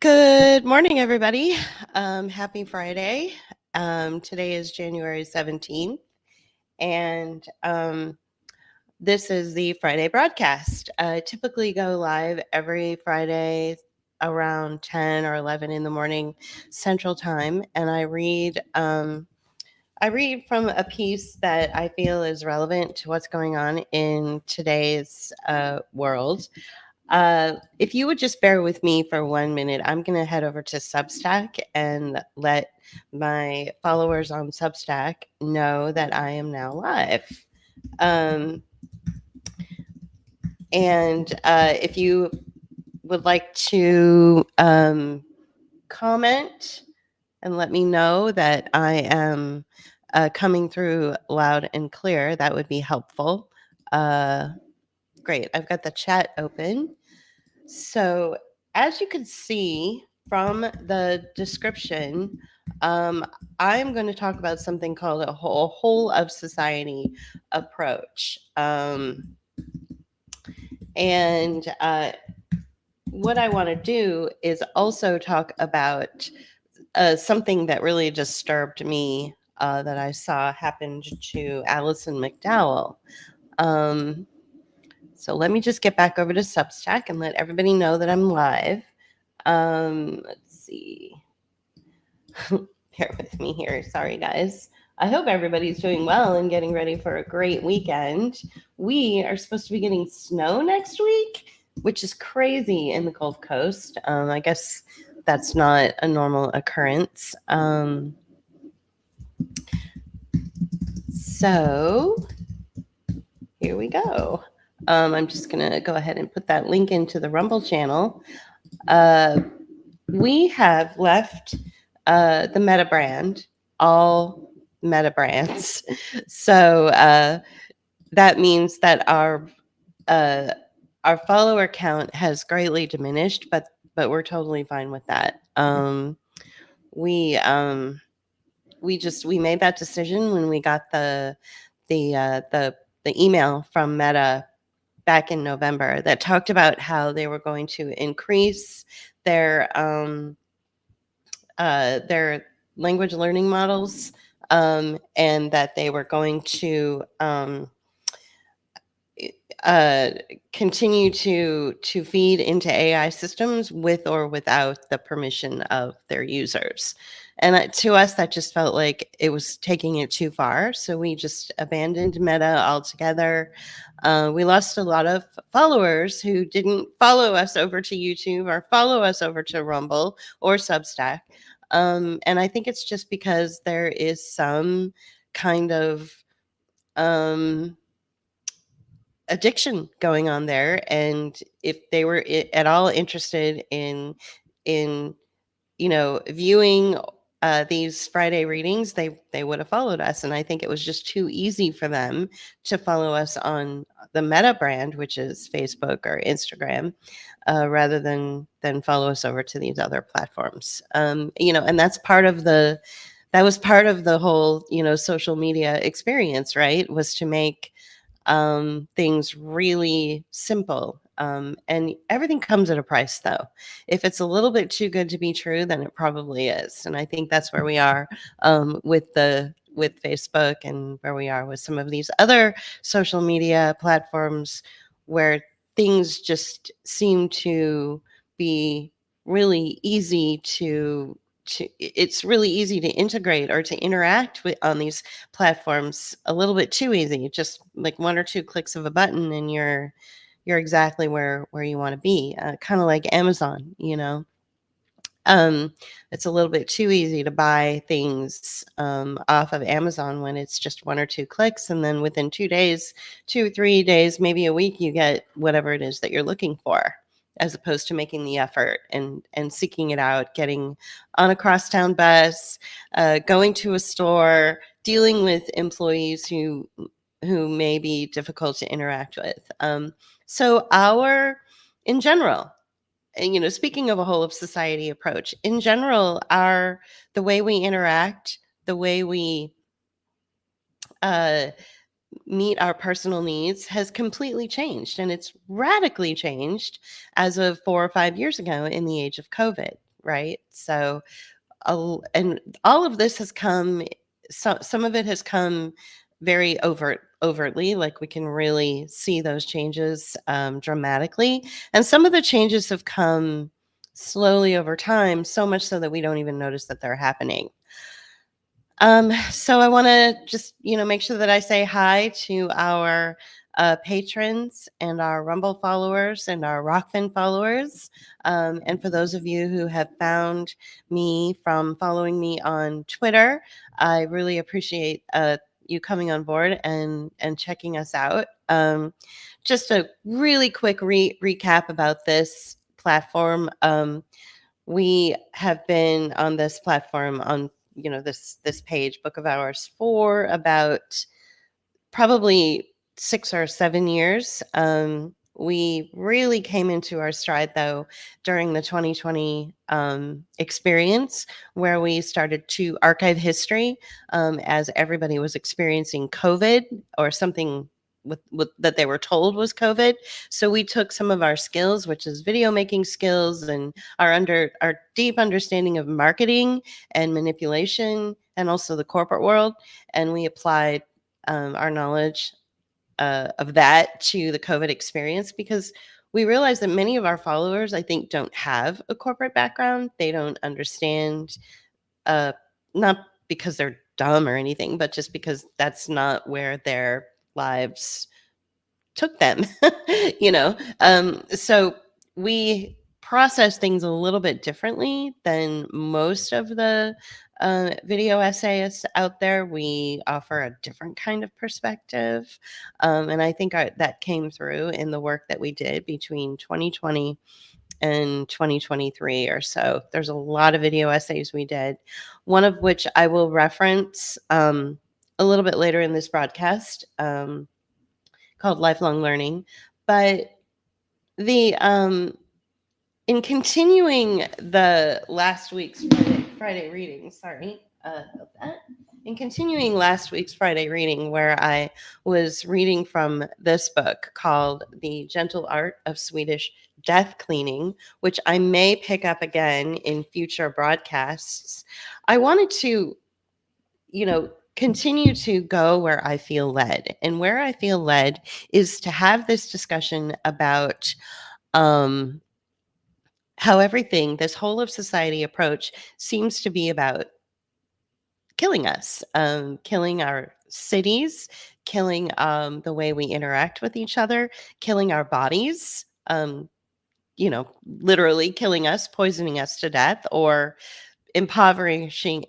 Good morning, everybody. Happy Friday. Today is January 17th, and this is the Friday broadcast. I typically go live every Friday around 10 or 11 in the morning Central Time, and I read from a piece that I feel is relevant to what's going on in today's world. If you would just bear with me for 1 minute, I'm going to head over to Substack and let my followers on Substack know that I am now live. And if you would like to comment and let me know that I am coming through loud and clear, that would be helpful. Great. I've got the chat open. So, as you can see from the description, I'm going to talk about something called a whole of society approach. And what I want to do is also talk about something that really disturbed me that I saw happened to Alison McDowell. So let me just get back over to Substack and let everybody know that I'm live. Let's see. Bear with me here. Sorry, guys. I hope everybody's doing well and getting ready for a great weekend. We are supposed to be getting snow next week, which is crazy in the Gulf Coast. I guess that's not a normal occurrence. So here we go. I'm just going to go ahead and put that link into the Rumble channel. We have left the Meta brand, all Meta brands. So that means that our follower count has greatly diminished, but we're totally fine with that. We made that decision when we got the email from Meta back in November that talked about how they were going to increase their language learning models, and that they were going to continue to feed into AI systems with or without the permission of their users. And to us, that just felt like it was taking it too far. So we just abandoned Meta altogether. We lost a lot of followers who didn't follow us over to YouTube or follow us over to Rumble or Substack. And I think it's just because there is some kind of addiction going on there, and if they were at all interested in viewing these Friday readings, they would have followed us. And I think it was just too easy for them to follow us on the Meta brand, which is Facebook or Instagram, rather than follow us over to these other platforms. And that's that was part of the whole social media experience, right? Was to make things really simple. And everything comes at a price, though. If it's a little bit too good to be true, then it probably is. And I think that's where we are with Facebook, and where we are with some of these other social media platforms, where things just seem to be really easy to it's really easy to integrate or to interact with on these platforms, a little bit too easy. Just like one or two clicks of a button and you're exactly where you want to be. Kind of like Amazon. It's a little bit too easy to buy things off of Amazon when it's just one or two clicks, and then within 2 days, 2 or 3 days, maybe a week, you get whatever it is that you're looking for, as opposed to making the effort and seeking it out, getting on a crosstown bus, going to a store, dealing with employees who may be difficult to interact with. So in general, and speaking of a whole of society approach, in general, the way we interact, the way we meet our personal needs has completely changed, and it's radically changed as of 4 or 5 years ago in the age of COVID, right? So, and all of this has come, some of it has come very overtly, like we can really see those changes dramatically. And some of the changes have come slowly over time, so much so that we don't even notice that they're happening. So I want to just, make sure that I say hi to our patrons and our Rumble followers and our Rockfin followers. And for those of you who have found me from following me on Twitter, I really appreciate you coming on board and checking us out. Just a really quick recap about this platform. We have been on this platform on this page, Book of Hours, for about probably 6 or 7 years. We really came into our stride, though, during the 2020 experience, where we started to archive history as everybody was experiencing COVID or something with that they were told was COVID. So we took some of our skills, which is video making skills, and our deep understanding of marketing and manipulation, and also the corporate world, and we applied our knowledge of that to the COVID experience, because we realized that many of our followers, I think, don't have a corporate background. They don't understand, uh, not because they're dumb or anything, but just because that's not where their lives took them, So we process things a little bit differently than most of the video essayists out there. We offer a different kind of perspective. And I think that came through in the work that we did between 2020 and 2023 or so. There's a lot of video essays we did, one of which I will reference a little bit later in this broadcast. Called Lifelong Learning. But the in continuing the last week's Friday reading, sorry about that. In continuing last week's Friday reading, where I was reading from this book called The Gentle Art of Swedish Death Cleaning, which I may pick up again in future broadcasts, I wanted to, continue to go where I feel led. And where I feel led is to have this discussion about um, how everything, this whole of society approach, seems to be about killing us, killing our cities, killing the way we interact with each other, killing our bodies, literally killing us, poisoning us to death, or impoverishing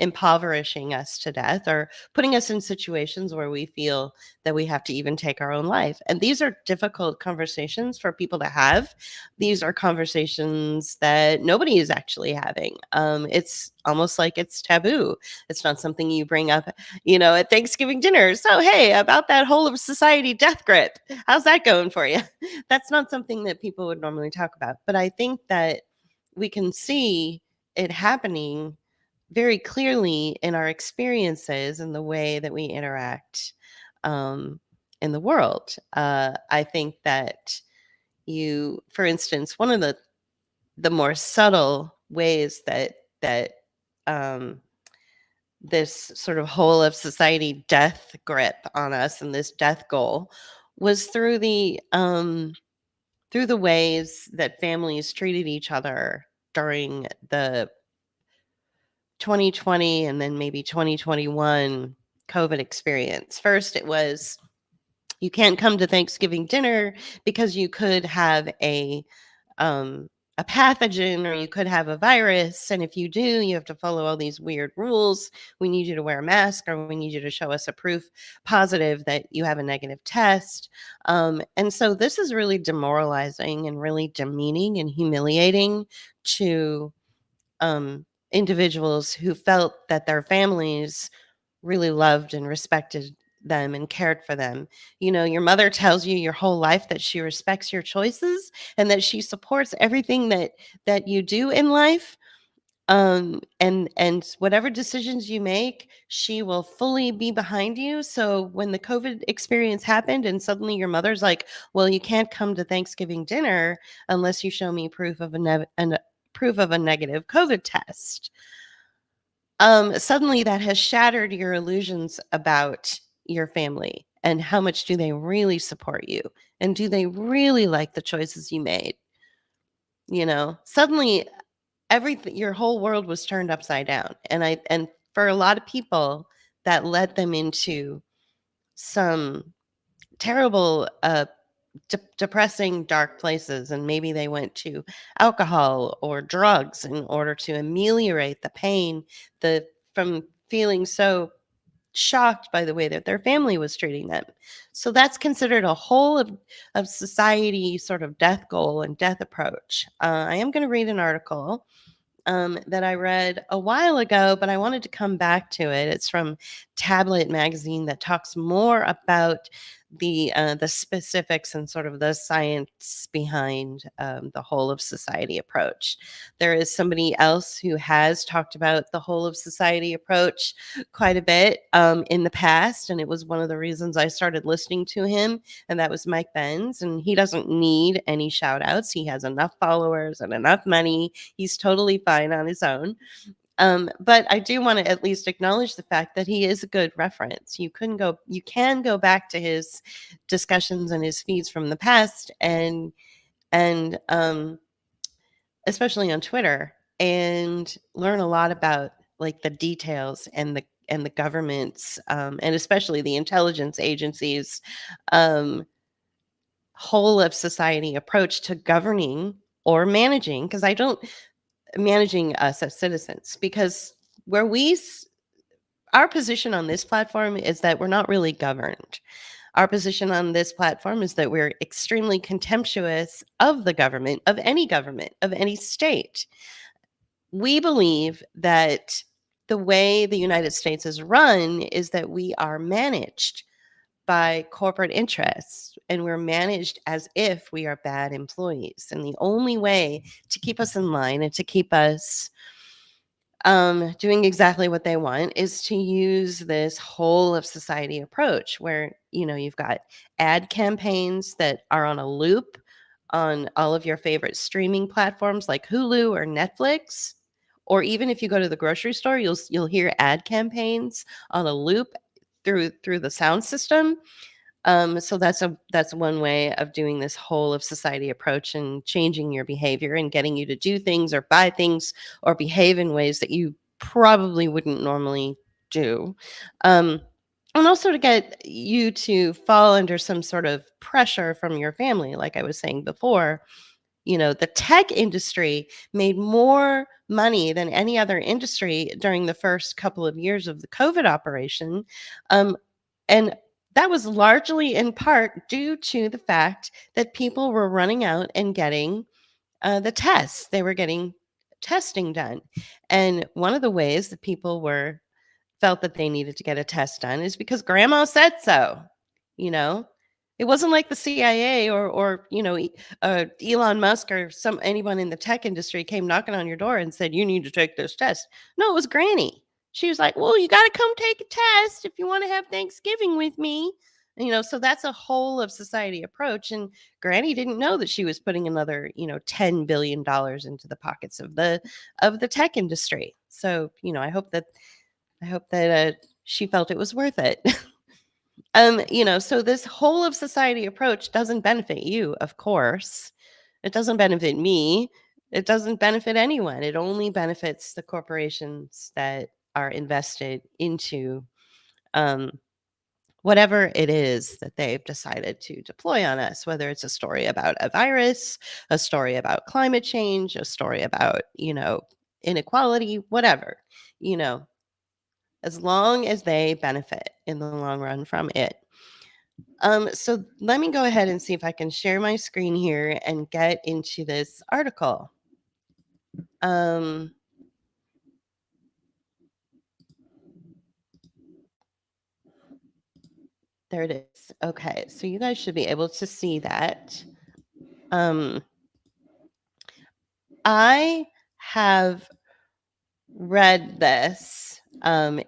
us to death, or putting us in situations where we feel that we have to even take our own life. And these are difficult conversations for people to have. These are conversations that nobody is actually having. It's almost like it's taboo. It's not something you bring up, at Thanksgiving dinner. So, hey, about that whole of society death grip, how's that going for you? That's not something that people would normally talk about. But I think that we can see it happening very clearly in our experiences and the way that we interact in the world. I think that for instance, one of the more subtle ways that um, this sort of whole of society death grip on us and this death goal was through the ways that families treated each other during the 2020 and then maybe 2021 COVID experience. First, it was, you can't come to Thanksgiving dinner because you could have a pathogen, or you could have a virus, and if you do, you have to follow all these weird rules. We need you to wear a mask, or we need you to show us a proof positive that you have a negative test. And so this is really demoralizing and really demeaning and humiliating to individuals who felt that their families really loved and respected them and cared for them. Your mother tells you your whole life that she respects your choices and that she supports everything that you do in life. And whatever decisions you make, she will fully be behind you. So when the COVID experience happened and suddenly your mother's like, well, you can't come to Thanksgiving dinner unless you show me proof of proof of a negative COVID test. Suddenly that has shattered your illusions about your family and how much do they really support you and do they really like the choices you made. Suddenly everything, your whole world was turned upside down, and for a lot of people that led them into some terrible depressing dark places, and maybe they went to alcohol or drugs in order to ameliorate the pain the from feeling so shocked by the way that their family was treating them. So that's considered a whole of society sort of death goal and death approach. I am going to read an article that I read a while ago, but I wanted to come back to it. It's from Tablet Magazine that talks more about the specifics and sort of the science behind the whole of society approach. There is somebody else who has talked about the whole of society approach quite a bit in the past, and it was one of the reasons I started listening to him, and that was Mike Benz. And he doesn't need any shout outs. He has enough followers and enough money. He's totally fine on his own. But I do want to at least acknowledge the fact that he is a good reference. You can go back to his discussions and his feeds from the past, and especially on Twitter, and learn a lot about like the details and the governments, and especially the intelligence agencies, um, whole of society approach to governing or managing. Because I don't managing us as citizens, because where we our position on this platform is that we're not really governed. Our position on this platform is that we're extremely contemptuous of the government, of any state. We believe that the way the United States is run is that we are managed by corporate interests, and we're managed as if we are bad employees. And the only way to keep us in line and to keep us doing exactly what they want is to use this whole of society approach where, you've got ad campaigns that are on a loop on all of your favorite streaming platforms like Hulu or Netflix. Or even if you go to the grocery store, you'll hear ad campaigns on a loop through the sound system. So that's one way of doing this whole of society approach and changing your behavior and getting you to do things or buy things or behave in ways that you probably wouldn't normally do. Um, and also to get you to fall under some sort of pressure from your family, like I was saying before. The tech industry made more money than any other industry during the first couple of years of the COVID operation. And that was largely in part due to the fact that people were running out and getting the tests. They were getting testing done. And one of the ways that people felt that they needed to get a test done is because grandma said so. You know, it wasn't like the CIA or Elon Musk or anyone in the tech industry came knocking on your door and said you need to take this test. No, it was Granny. She was like, "Well, you got to come take a test if you want to have Thanksgiving with me." So that's a whole of society approach. And Granny didn't know that she was putting another, $10 billion into the pockets of the tech industry. So, I hope that she felt it was worth it. So this whole of society approach doesn't benefit you, of course. It doesn't benefit me. It doesn't benefit anyone. It only benefits the corporations that are invested into um, whatever it is that they've decided to deploy on us, whether it's a story about a virus, a story about climate change, a story about, inequality, whatever, you know, as long as they benefit in the long run from it. So let me go ahead and see if I can share my screen here and get into this article. Um, there it is. Okay, so you guys should be able to see that. I have read this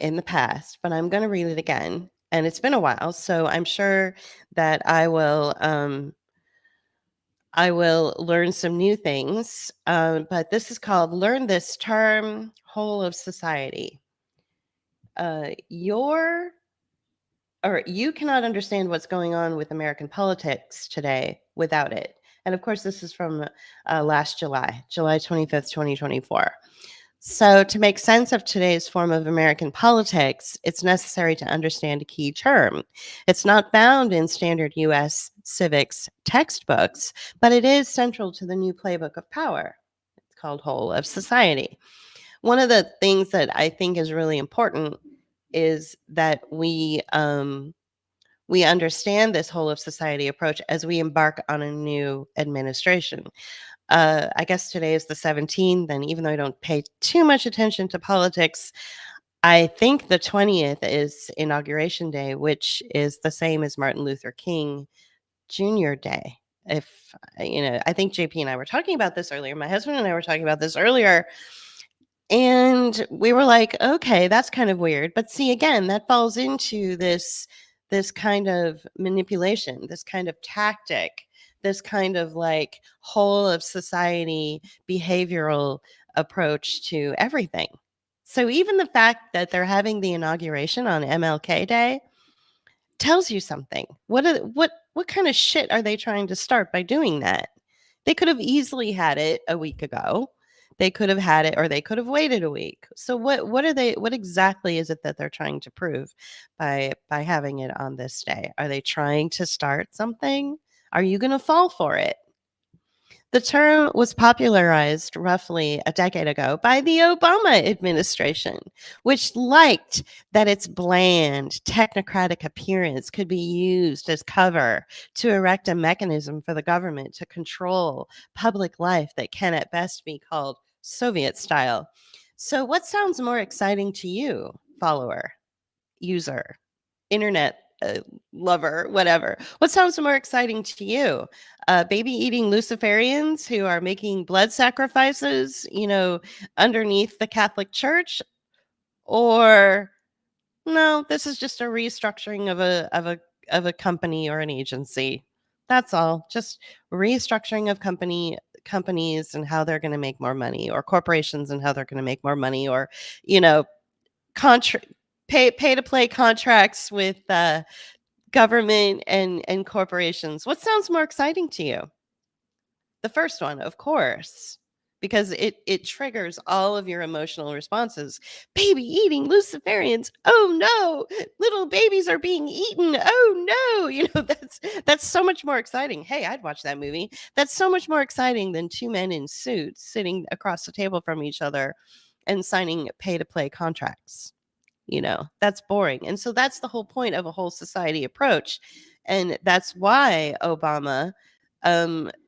in the past, but I'm going to read it again. And it's been a while, so I'm sure that I will learn some new things. But this is called Learn This Term Whole of Society. Your or you cannot understand what's going on with American politics today without it. And of course, this is from last July, July 25th, 2024. So, to make sense of today's form of American politics, it's necessary to understand a key term. It's not found in standard US civics textbooks, but it is central to the new playbook of power. It's called whole of society. One of the things that I think is really important is that we understand this whole of society approach as we embark on a new administration. I guess today is the 17th, and even though I don't pay too much attention to politics, I think the 20th is Inauguration Day, which is the same as Martin Luther King Jr. Day. If I think JP and I were talking about this earlier. My husband and I were talking about this earlier, and we were like, okay, that's kind of weird. But see, again, that falls into this kind of manipulation, this kind of tactic, this kind of like whole of society behavioral approach to everything. So even the fact that they're having the inauguration on MLK Day tells you something. What kind of shit are they trying to start by doing that? They could have easily had it a week ago. They could have had it, or they could have waited a week. So what exactly is it that they're trying to prove by having it on this day? Are they trying to start something? Are you going to fall for it? The term was popularized roughly a decade ago by the Obama administration, which liked that its bland, technocratic appearance could be used as cover to erect a mechanism for the government to control public life that can at best be called Soviet style. So, what sounds more exciting to you, follower, user, internet lover, whatever? What sounds more exciting to you? Baby eating Luciferians who are making blood sacrifices, underneath the Catholic Church, or no, this is just a restructuring of a company or an agency. That's all. Just restructuring of companies and how they're going to make more money, or corporations and how they're going to make more money, or you know, contra- pay to play contracts with government and corporations. What sounds more exciting to you? The first one, of course, because it triggers all of your emotional responses. Baby eating Luciferians. Oh no, little babies are being eaten. Oh no, that's so much more exciting. Hey, I'd watch that movie. That's so much more exciting than two men in suits sitting across the table from each other and signing pay to play contracts. That's boring. And so that's the whole point of a whole society approach. And that's why Obama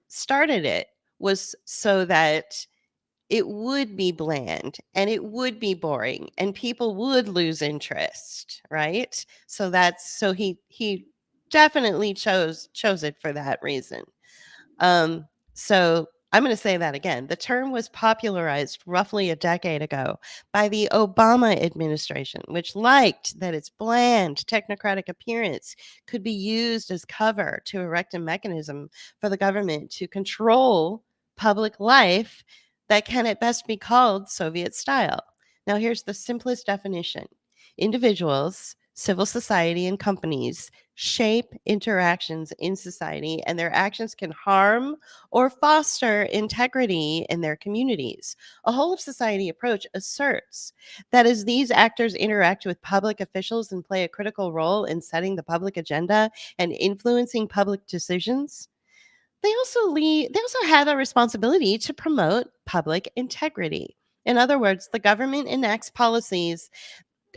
started it, was so that it would be bland and it would be boring and people would lose interest, right? So he definitely chose it for that reason. So I'm going to say that again. The term was popularized roughly a decade ago by the Obama administration, which liked that its bland, technocratic appearance could be used as cover to erect a mechanism for the government to control public life that can at best be called Soviet style. Now, here's the simplest definition: individuals, civil society, and companies shape interactions in society, and their actions can harm or foster integrity in their communities. A whole of society approach asserts that as these actors interact with public officials and play a critical role in setting the public agenda and influencing public decisions, they also have a responsibility to promote public integrity. In other words, the government enacts policies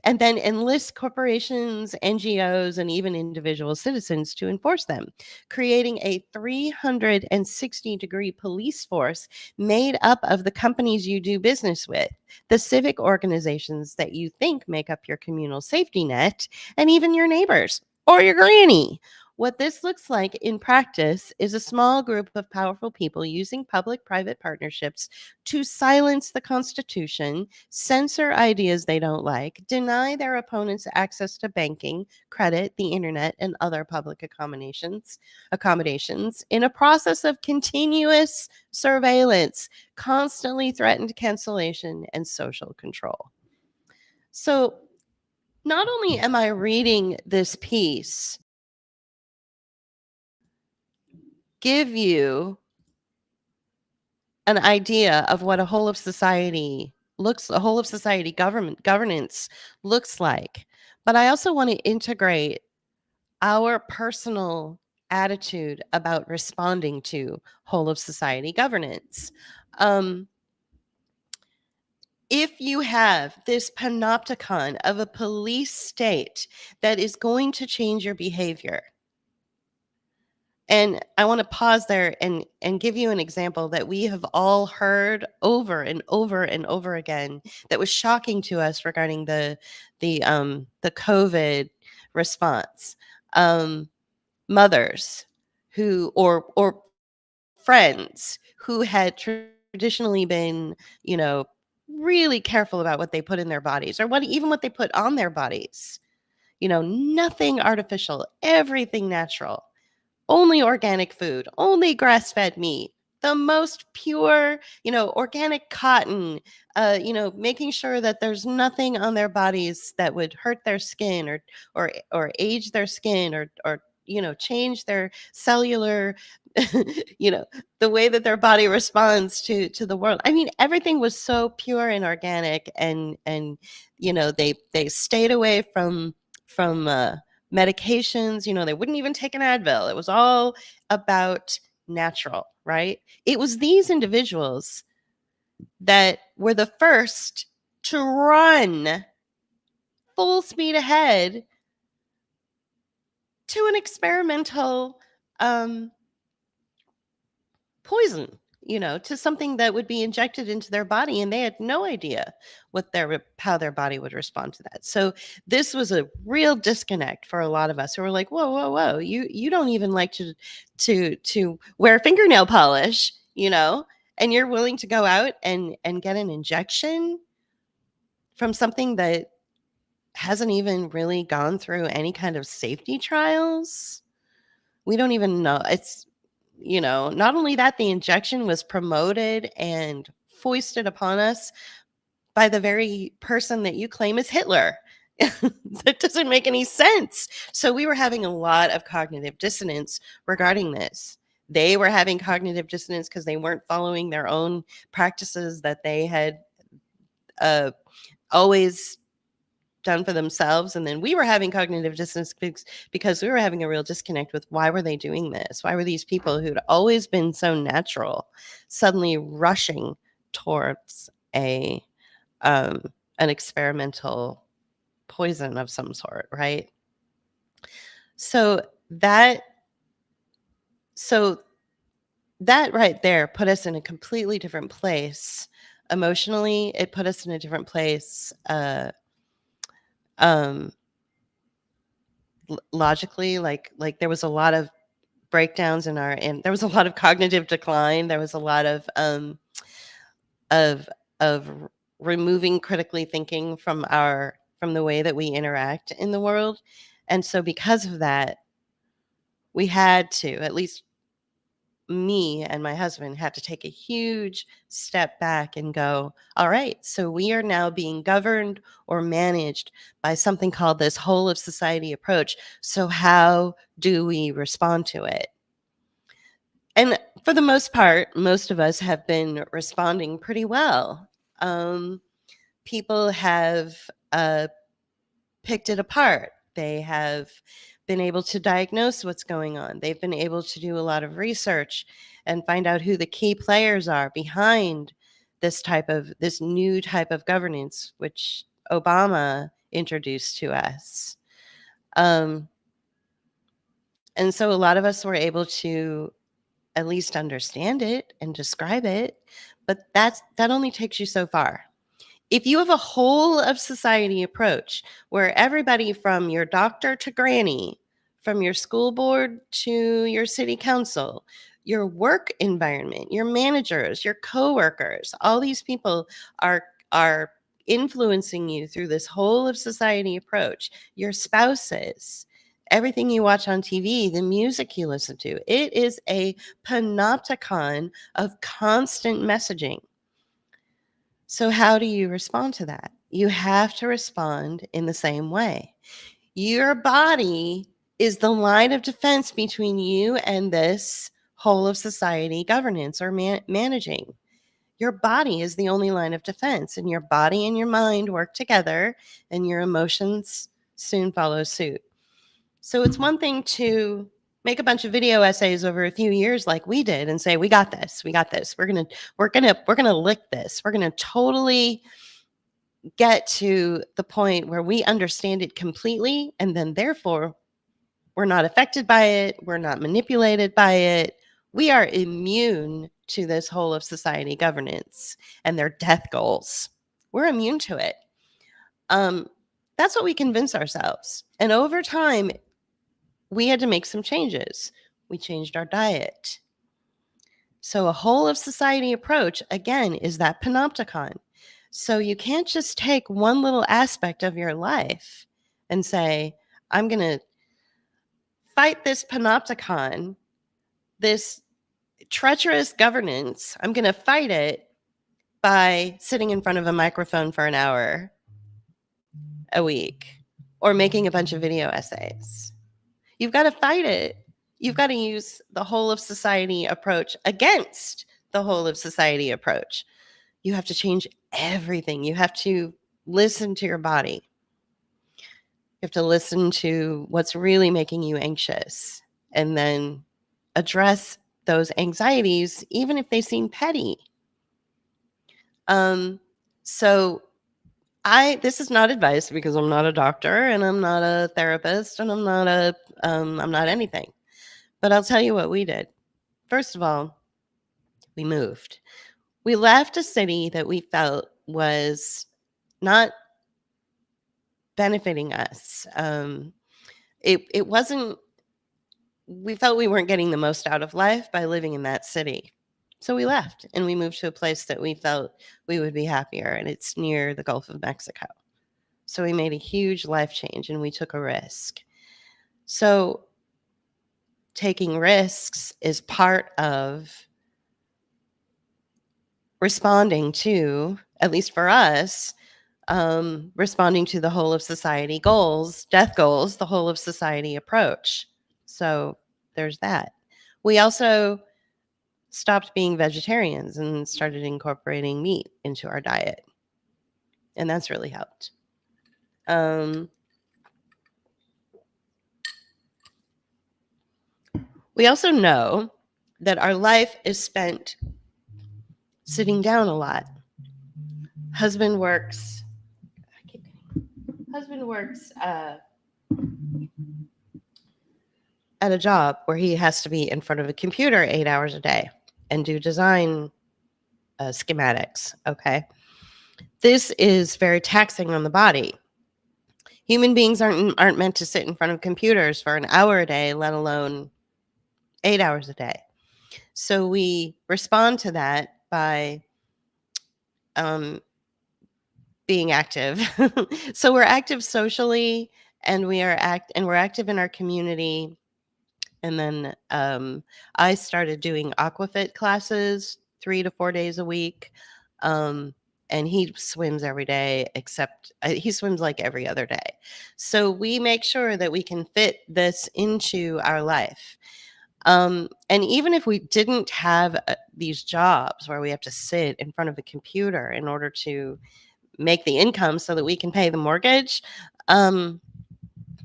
and then enlist corporations, NGOs, and even individual citizens to enforce them, creating a 360-degree police force made up of the companies you do business with, the civic organizations that you think make up your communal safety net, and even your neighbors, or your granny. What this looks like in practice is a small group of powerful people using public private partnerships to silence the Constitution, censor ideas they don't like, deny their opponents access to banking, credit, the internet, and other public accommodations in a process of continuous surveillance, constantly threatened cancellation, and social control. So, not only am I reading this piece give you an idea of what a whole of society governance looks like, but I also want to integrate our personal attitude about responding to whole of society governance. If you have this panopticon of a police state that is going to change your behavior, and I want to pause there and give you an example that we have all heard over and over and over again that was shocking to us regarding the COVID response. Mothers who or friends who had traditionally been, you know, really careful about what they put in their bodies or what they put on their bodies. Nothing artificial, everything natural, only organic food, only grass-fed meat, the most pure, organic cotton, making sure that there's nothing on their bodies that would hurt their skin or age their skin or change their cellular, you know, the way that their body responds to the world. I mean, everything was so pure and organic, and they stayed away from medications. They wouldn't even take an Advil. It was all about natural, right? It was these individuals that were the first to run full speed ahead to an experimental poison, to something that would be injected into their body, and they had no idea how their body would respond to that. So this was a real disconnect for a lot of us who were like, whoa, whoa, whoa, you don't even like to wear fingernail polish, and you're willing to go out and get an injection from something that hasn't even really gone through any kind of safety trials. We don't even know. It's not only that, the injection was promoted and foisted upon us by the very person that you claim is Hitler. That doesn't make any sense. So we were having a lot of cognitive dissonance regarding this. They were having cognitive dissonance because they weren't following their own practices that they had always done for themselves. And then we were having cognitive dissonance because we were having a real disconnect with why were they doing this? Why were these people who'd always been so natural suddenly rushing towards an experimental poison of some sort, right? So that right there put us in a completely different place. Emotionally, it put us in a different place. Logically, like there was a lot of breakdowns and there was a lot of cognitive decline. There was a lot of removing critically thinking from the way that we interact in the world. And so because of that, we had to, at least me and my husband had to take a huge step back and go, all right, so we are now being governed or managed by something called this whole of society approach. So how do we respond to it? And for the most part, most of us have been responding pretty well. People have picked it apart. They have been able to diagnose what's going on. They've been able to do a lot of research and find out who the key players are behind this new type of governance, which Obama introduced to us. And so a lot of us were able to at least understand it and describe it, but that only takes you so far. If you have a whole of society approach where everybody from your doctor to granny from your school board to your city council, your work environment, your managers, your coworkers, all these people are influencing you through this whole of society approach. Your spouses, everything you watch on TV, the music you listen to, it is a panopticon of constant messaging. So how do you respond to that? You have to respond in the same way. Your body is the line of defense between you and this whole of society governance or managing. Your body is the only line of defense, and your body and your mind work together, and your emotions soon follow suit. So it's one thing to make a bunch of video essays over a few years like we did and say, we got this, we're going to lick this. We're going to totally get to the point where we understand it completely, and then therefore we're not affected by it, we're not manipulated by it. We are immune to this whole of society governance and their death goals. We're immune to it. That's what we convince ourselves. And over time, we had to make some changes. We changed our diet. So a whole of society approach, again, is that panopticon. So you can't just take one little aspect of your life and say, I'm going to fight this panopticon, this treacherous governance. I'm going to fight it by sitting in front of a microphone for an hour a week or making a bunch of video essays. You've got to fight it. You've got to use the whole of society approach against the whole of society approach. You have to change everything. You have to listen to your body. You have to listen to what's really making you anxious and then address those anxieties, even if they seem petty. So this is not advice because I'm not a doctor and I'm not a therapist and I'm not anything. But I'll tell you what we did. First of all, we moved. We left a city that we felt was not benefiting us. It wasn't, we felt we weren't getting the most out of life by living in that city. So we left and we moved to a place that we felt we would be happier, and it's near the Gulf of Mexico. So we made a huge life change and we took a risk. So taking risks is part of responding to, at least for us, responding to the whole of society goals, death goals, the whole of society approach. So there's that. We also stopped being vegetarians and started incorporating meat into our diet. And that's really helped. We also know that our life is spent sitting down a lot. Husband works at a job where he has to be in front of a computer 8 hours a day and do design schematics. Okay. This is very taxing on the body. Human beings aren't meant to sit in front of computers for an hour a day, let alone 8 hours a day. So we respond to that by being active. So we're active socially, and we're active in our community. And then I started doing aquafit classes 3 to 4 days a week. And he swims every day, except he swims like every other day. So we make sure that we can fit this into our life. And even if we didn't have these jobs where we have to sit in front of a computer in order to make the income so that we can pay the mortgage, even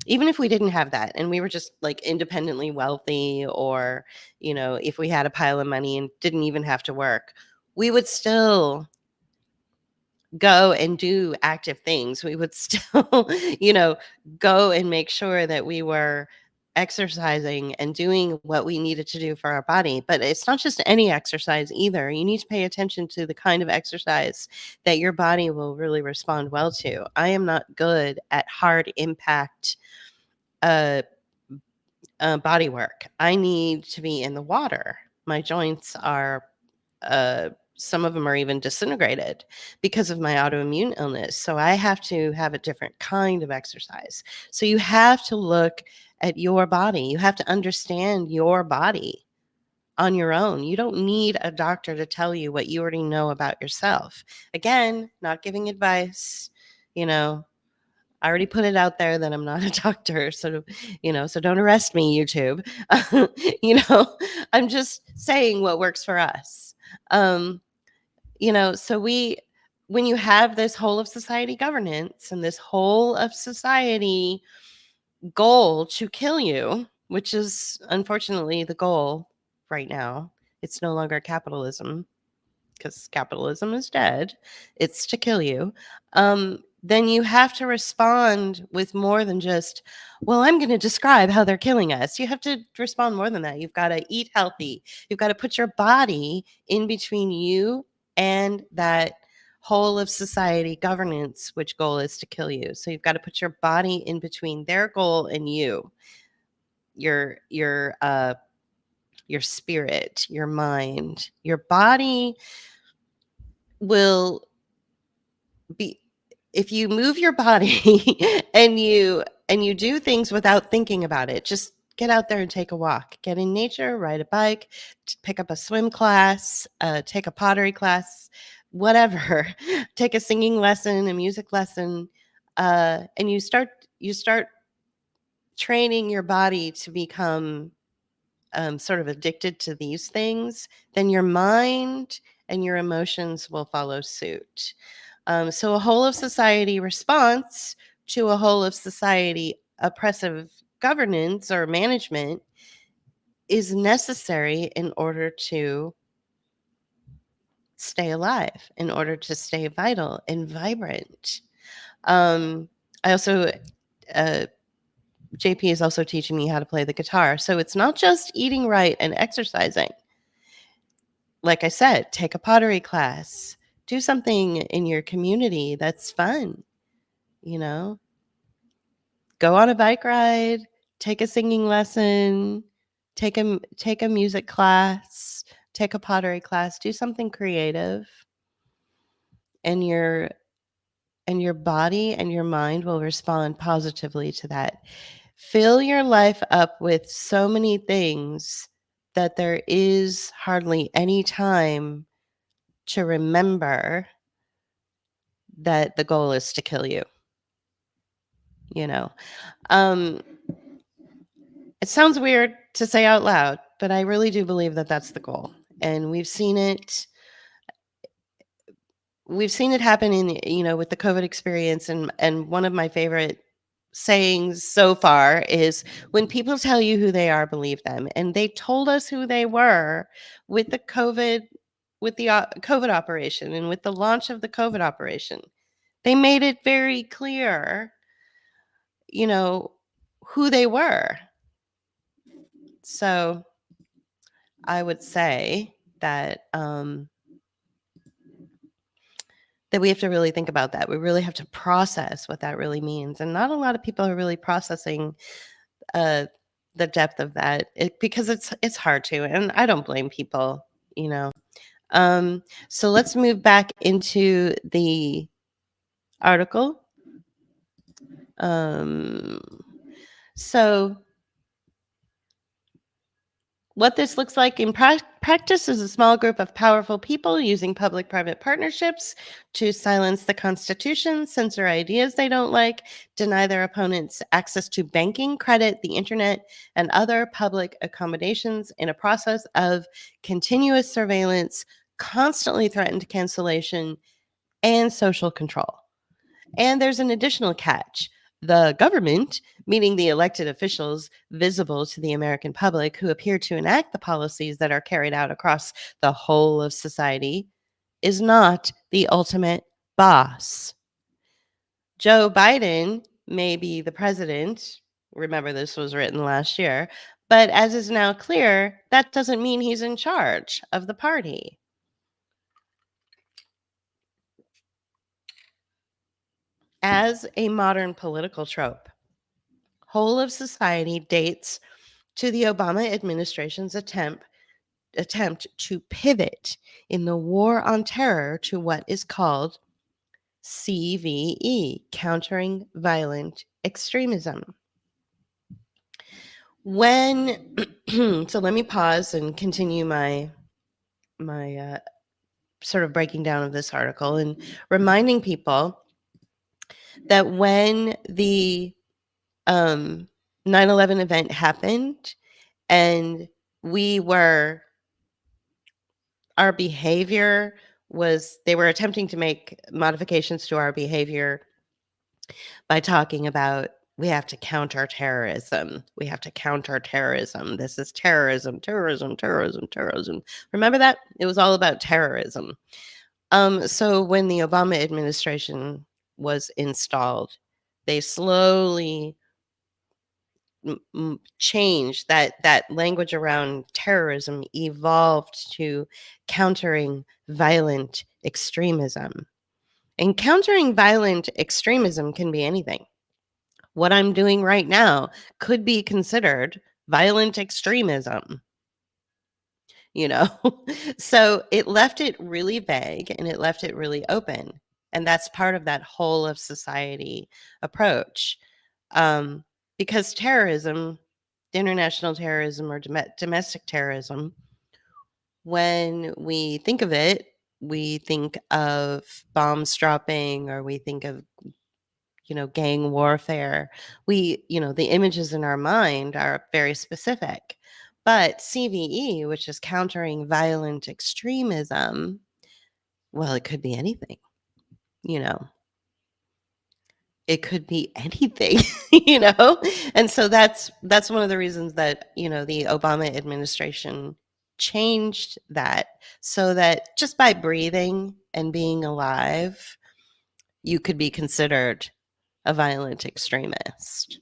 if we didn't have that and we were just like independently wealthy, or, if we had a pile of money and didn't even have to work, we would still go and do active things. We would still, go and make sure that we were exercising and doing what we needed to do for our body. But it's not just any exercise either. You need to pay attention to the kind of exercise that your body will really respond well to. I am not good at hard impact body work. I need to be in the water. My joints are, some of them are even disintegrated because of my autoimmune illness. So I have to have a different kind of exercise. So you have to look at your body. You have to understand your body on your own. You don't need a doctor to tell you what you already know about yourself. Again, not giving advice, you know, I already put it out there that I'm not a doctor, so so don't arrest me, YouTube. you know, I'm just saying what works for us. Um, so when you have this whole of society governance and this whole of society goal to kill you, which is unfortunately the goal right now. It's no longer capitalism because capitalism is dead. It's to kill you. Then you have to respond with more than just, well, I'm going to describe how they're killing us. You have to respond more than that. You've got to eat healthy. You've got to put your body in between you and that whole of society governance, which goal is to kill you. So you've got to put your body in between their goal and you, your your uh your spirit, your mind. Your body will be, if you move your body and you do things without thinking about it. Just get out there and take a walk, get in nature, ride a bike, pick up a swim class, take a pottery class, whatever. Take a singing lesson, a music lesson, and you start training your body to become sort of addicted to these things. Then your mind and your emotions will follow suit. So a whole of society response to a whole of society oppressive governance or management is necessary in order to stay alive, in order to stay vital and vibrant. I also, uh, JP is also teaching me how to play the guitar. So it's not just eating right and exercising. Like I said, take a pottery class, do something in your community that's fun, you know, go on a bike ride, take a singing lesson, take a music class, take a pottery class, do something creative, and your body and your mind will respond positively to that. Fill your life up with so many things that there is hardly any time to remember that the goal is to kill you, you know. Um It sounds weird to say out loud, but I really do believe that that's the goal. And we've seen it happen in, with the COVID experience. And one of my favorite sayings so far is, when people tell you who they are, believe them. And they told us who they were with the COVID operation, and with the launch of the COVID operation. They made it very clear, you know, who they were. So I would say that we have to really think about that. We really have to process what that really means, and not a lot of people are really processing uh, the depth of that, because it's hard to, and I don't blame people, you know. So let's move back into the article. Um, so What this looks like in practice is a small group of powerful people using public private partnerships to silence the Constitution, censor ideas they don't like, deny their opponents access to banking, credit, the internet, and other public accommodations in a process of continuous surveillance, constantly threatened cancellation, and social control. And there's an additional catch. The government, meaning the elected officials visible to the American public who appear to enact the policies that are carried out across the whole of society, is not the ultimate boss. Joe Biden may be the president. Remember, this was written last year. But as is now clear, that doesn't mean he's in charge of the party. As a modern political trope, whole of society dates to the Obama administration's attempt to pivot in the war on terror to what is called CVE, countering violent extremism. When so let me pause and continue my sort of breaking down of this article and reminding people that when the 9/11 event happened and we were our behavior was they were attempting to make modifications to our behavior by talking about we have to counter terrorism. We have to counter terrorism. This is terrorism, terrorism, terrorism, terrorism. Remember that? It was all about terrorism. So when the Obama administration was installed, they slowly changed that language around terrorism evolved to countering violent extremism. And countering violent extremism can be anything. What I'm doing right now could be considered violent extremism, you know? So it left it really vague and it left it really open. And that's part of that whole of society approach. Because terrorism, international terrorism or domestic terrorism, when we think of it, we think of bombs dropping or we think of gang warfare. The images in our mind are very specific. But CVE, which is countering violent extremism, well, it could be anything, you know. It could be anything, And so that's one of the reasons that, the Obama administration changed that so that just by breathing and being alive, you could be considered a violent extremist.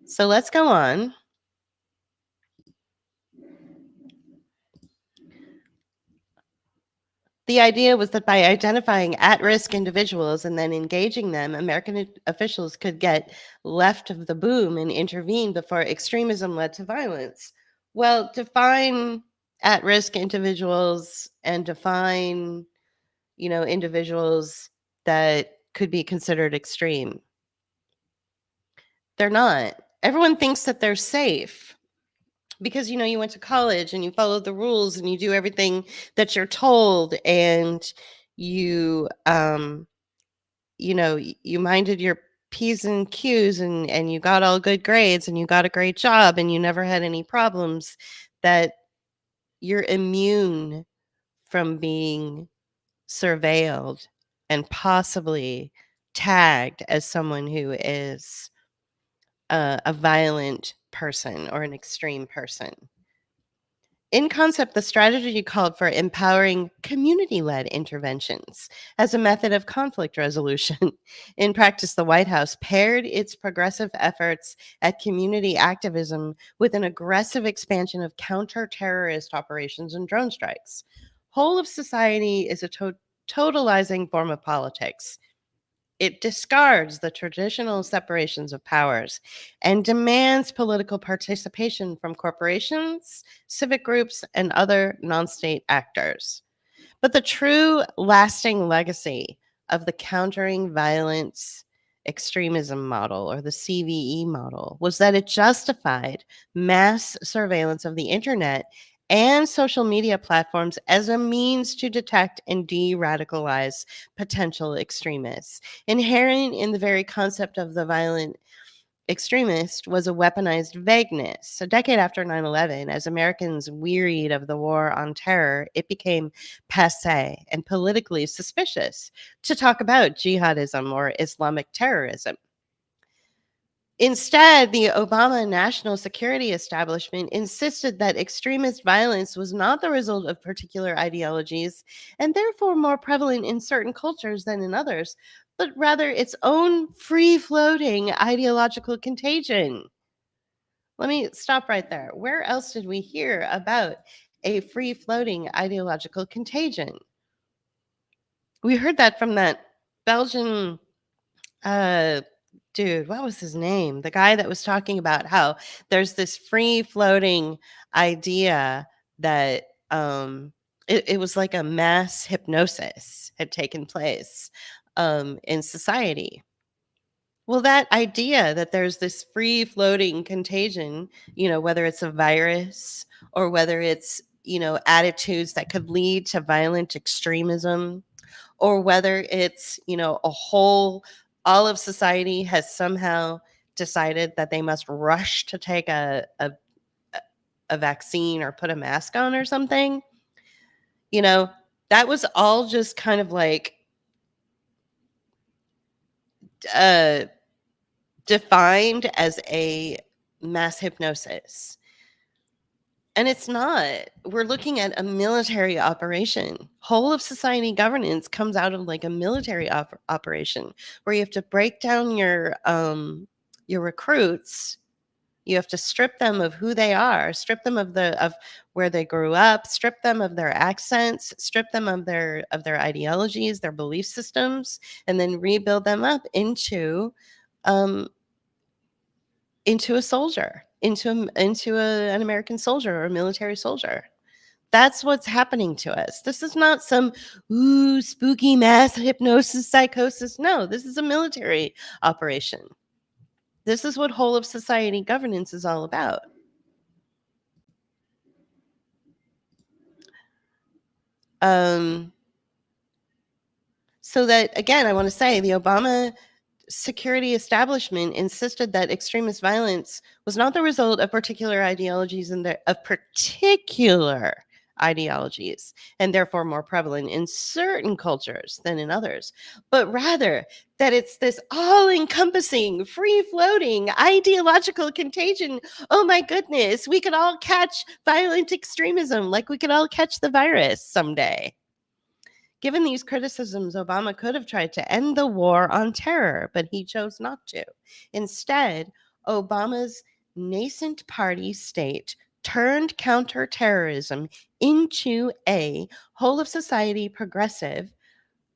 So let's go on. The idea was that by identifying at-risk individuals and then engaging them, American officials could get left of the boom and intervene before extremism led to violence. Well, define at-risk individuals and define, individuals that could be considered extreme. They're not. Everyone thinks that they're safe because you went to college and you followed the rules and you do everything that you're told and you you minded your p's and q's and you got all good grades and you got a great job and you never had any problems, that you're immune from being surveilled and possibly tagged as someone who is a violent person or an extreme person. In concept, the strategy called for empowering community-led interventions as a method of conflict resolution. In practice, the White House paired its progressive efforts at community activism with an aggressive expansion of counter-terrorist operations and drone strikes. Whole of society is a totalizing form of politics. It discards the traditional separations of powers and demands political participation from corporations, civic groups, and other non-state actors. But the true lasting legacy of the countering violence extremism model, or the CVE model, was that it justified mass surveillance of the internet and social media platforms as a means to detect and de-radicalize potential extremists. Inherent in the very concept of the violent extremist was a weaponized vagueness. A decade after 9/11, as Americans wearied of the war on terror, it became passé and politically suspicious to talk about jihadism or Islamic terrorism. Instead, the Obama national security establishment insisted that extremist violence was not the result of particular ideologies and therefore more prevalent in certain cultures than in others, but rather its own free-floating ideological contagion. Let me stop right there. Where else did we hear about a free-floating ideological contagion? We heard that from that Belgian dude, what was his name? The guy that was talking about how there's this free floating idea that it was like a mass hypnosis had taken place in society. Well, that idea that there's this free floating contagion, whether it's a virus or whether it's, attitudes that could lead to violent extremism, or whether it's, all of society has somehow decided that they must rush to take a vaccine or put a mask on or something, that was all just kind of like uh, defined as a mass hypnosis. And it's not. We're looking at a military operation. Whole of society governance comes out of like a military operation where you have to break down your recruits. You have to strip them of who they are, strip them of where they grew up, strip them of their accents, strip them of their ideologies, their belief systems, and then rebuild them up into a soldier, into an American soldier or a military soldier. That's what's happening to us. This is not some spooky mass hypnosis psychosis. No, this is a military operation. This is what whole of society governance is all about. So that, again, I want to say the Obama security establishment insisted that extremist violence was not the result of particular ideologies and therefore more prevalent in certain cultures than in others, but rather that it's this all-encompassing, free-floating ideological contagion. Oh my goodness, we could all catch violent extremism like we could all catch the virus someday. Given these criticisms, Obama could have tried to end the war on terror, but he chose not to. Instead, Obama's nascent party state turned counterterrorism into a whole of society progressive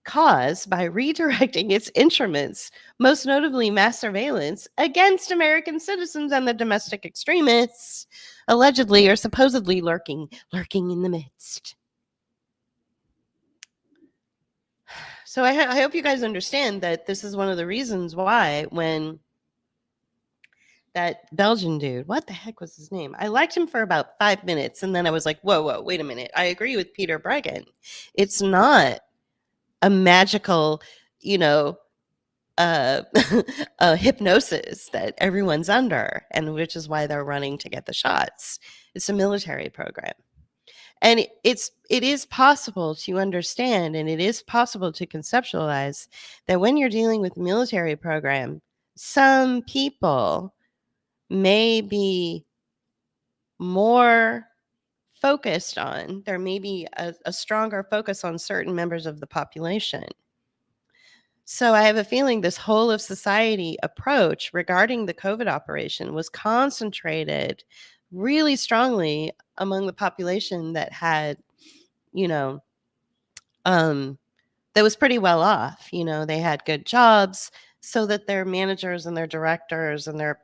cause by redirecting its instruments, most notably mass surveillance, against American citizens and the domestic extremists allegedly or supposedly lurking in the midst. So I hope you guys understand that this is one of the reasons why when that Belgian dude, what the heck was his name? I liked him for about 5 minutes, and then I was like, whoa, wait a minute. I agree with Peter Bregan. It's not a magical, a hypnosis that everyone's under, and which is why they're running to get the shots. It's a military program. And it is possible to understand, and it is possible to conceptualize that when you're dealing with military program, some people may be more focused on, there may be a stronger focus on certain members of the population. So I have a feeling this whole of society approach regarding the COVID operation was concentrated really strongly among the population that had, that was pretty well off. They had good jobs so that their managers and their directors and their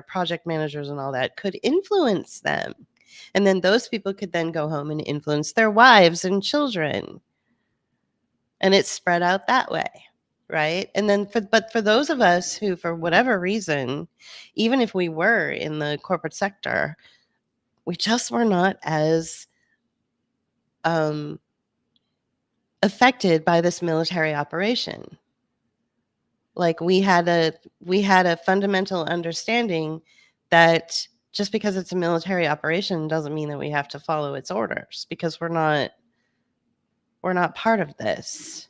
project managers and all that could influence them. And then those people could then go home and influence their wives and children. And it spread out that way. Right. And then for those of us who, for whatever reason, even if we were in the corporate sector, we just were not as affected by this military operation. Like we had a fundamental understanding that just because it's a military operation doesn't mean that we have to follow its orders, because we're not part of this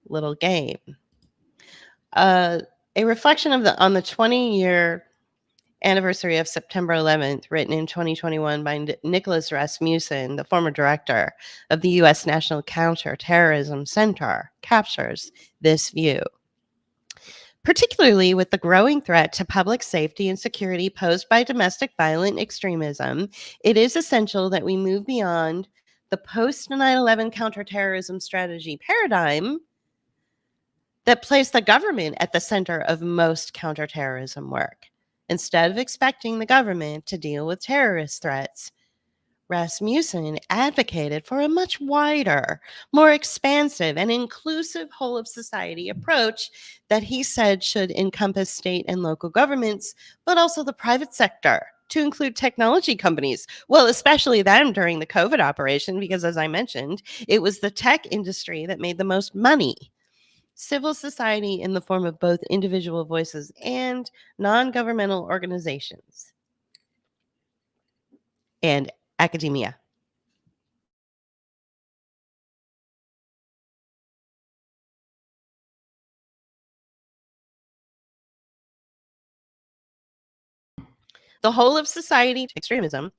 little game. A reflection on the 20-year anniversary of September 11th, written in 2021 by Nicholas Rasmussen, the former director of the U.S. National Counterterrorism Center, captures this view. Particularly with the growing threat to public safety and security posed by domestic violent extremism, it is essential that we move beyond the post 9/11 counterterrorism strategy paradigm that place the government at the center of most counterterrorism work. Instead of expecting the government to deal with terrorist threats, Rasmussen advocated for a much wider, more expansive, and inclusive whole of society approach that he said should encompass state and local governments, but also the private sector, to include technology companies. Well, especially them during the COVID operation, because as I mentioned, it was the tech industry that made the most money. Civil society in the form of both individual voices and non governmental organizations, and academia. The whole of society extremism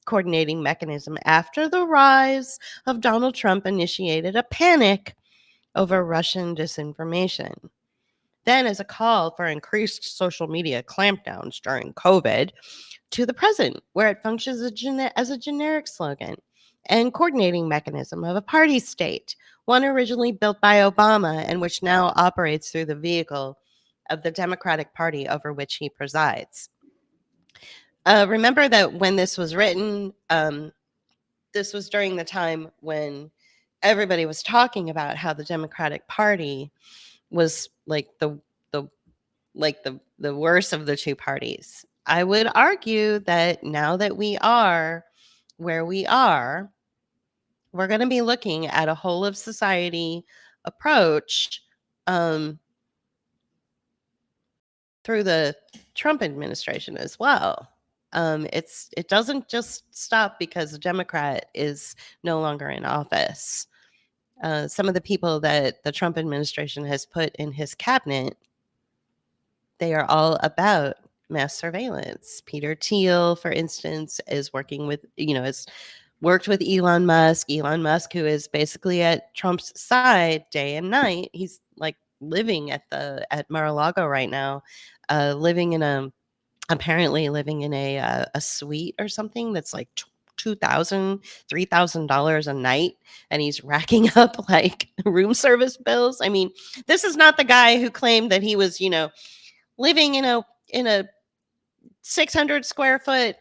coordinating mechanism after the rise of Donald Trump initiated a panic over Russian disinformation. Then, as a call for increased social media clampdowns during COVID, to the present, where it functions as a generic slogan and coordinating mechanism of a party state, one originally built by Obama and which now operates through the vehicle of the Democratic Party over which he presides. Remember that when this was written, this was during the time when everybody was talking about how the Democratic Party was like the worst of the two parties. I would argue that now that we are where we are, we're going to be looking at a whole of society approach um, through the Trump administration as well. It doesn't just stop because a Democrat is no longer in office. Some of the people that the Trump administration has put in his cabinet, they are all about mass surveillance. Peter Thiel, for instance, is working with, has worked with Elon Musk. Elon Musk, who is basically at Trump's side day and night. He's like living at Mar-a-Lago right now, living in a suite or something that's like $2,000, $3,000 a night, and he's racking up like room service bills. I mean, this is not the guy who claimed that he was, living in a 600 square foot,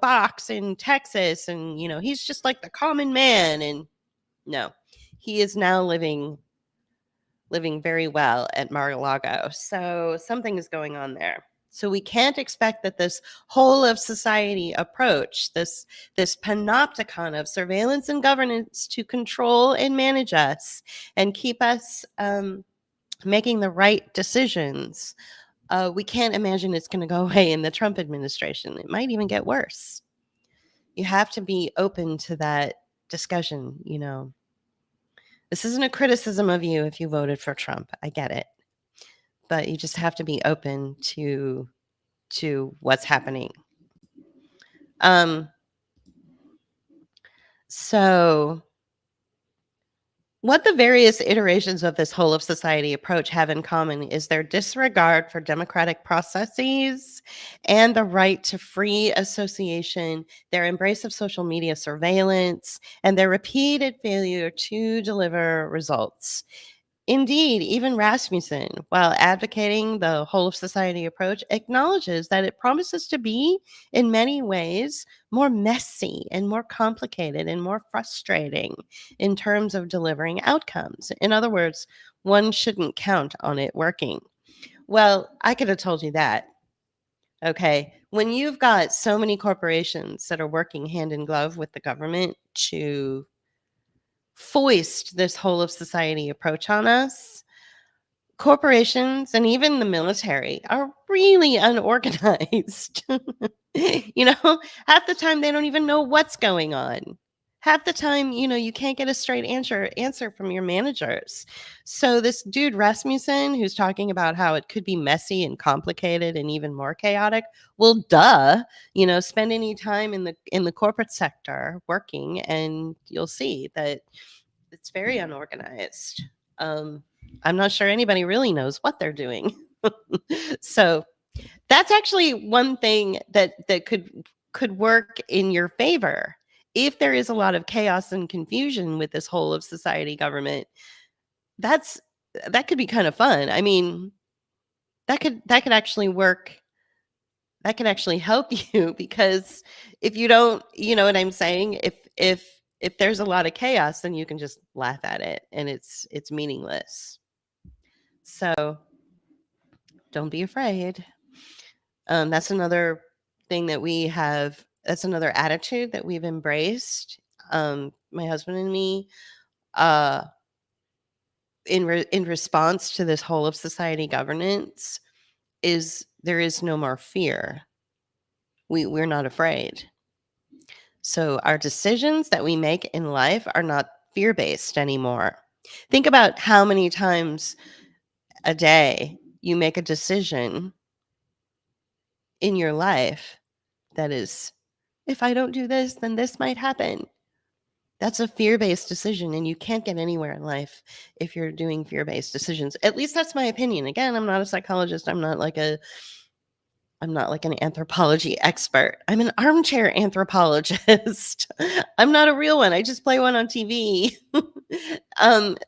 box in Texas, and he's just like the common man. And no, he is now living very well at Mar-a-Lago. So something is going on there. So we can't expect that this whole of society approach, this panopticon of surveillance and governance to control and manage us and keep us making the right decisions, we can't imagine it's going to go away in the Trump administration. It might even get worse. You have to be open to that discussion. This isn't a criticism of you if you voted for Trump. I get it. But you just have to be open to what's happening. So what the various iterations of this whole of society approach have in common is their disregard for democratic processes and the right to free association, their embrace of social media surveillance, and their repeated failure to deliver results. Indeed, even Rasmussen, while advocating the whole of society approach, acknowledges that it promises to be, in many ways, more messy and more complicated and more frustrating in terms of delivering outcomes. In other words, one shouldn't count on it working. Well, I could have told you that. Okay. When you've got so many corporations that are working hand in glove with the government to foist this whole of society approach on us, corporations and even the military are really unorganized. Half the time they don't even know what's going on. Half the time, you can't get a straight answer from your managers. So this dude Rasmussen, who's talking about how it could be messy and complicated and even more chaotic, well, duh. Spend any time in the corporate sector working, and you'll see that it's very unorganized. I'm not sure anybody really knows what they're doing. So that's actually one thing that could work in your favor if there is a lot of chaos and confusion with this whole of society government, that could be kind of fun. I mean, that could actually work. That can actually help you because if you don't, you know what I'm saying? If there's a lot of chaos, then you can just laugh at it and it's meaningless. So don't be afraid. That's another thing that we have. That's another attitude that we've embraced. My husband and me, uh, in response to this whole of society governance, is there is no more fear. We're not afraid. So our decisions that we make in life are not fear-based anymore. Think about how many times a day you make a decision in your life that is, if I don't do this, then this might happen. That's a fear-based decision, and you can't get anywhere in life if you're doing fear-based decisions. At least that's my opinion. Again, I'm not a psychologist. I'm not like an anthropology expert. I'm an armchair anthropologist. I'm not a real one. I just play one on TV.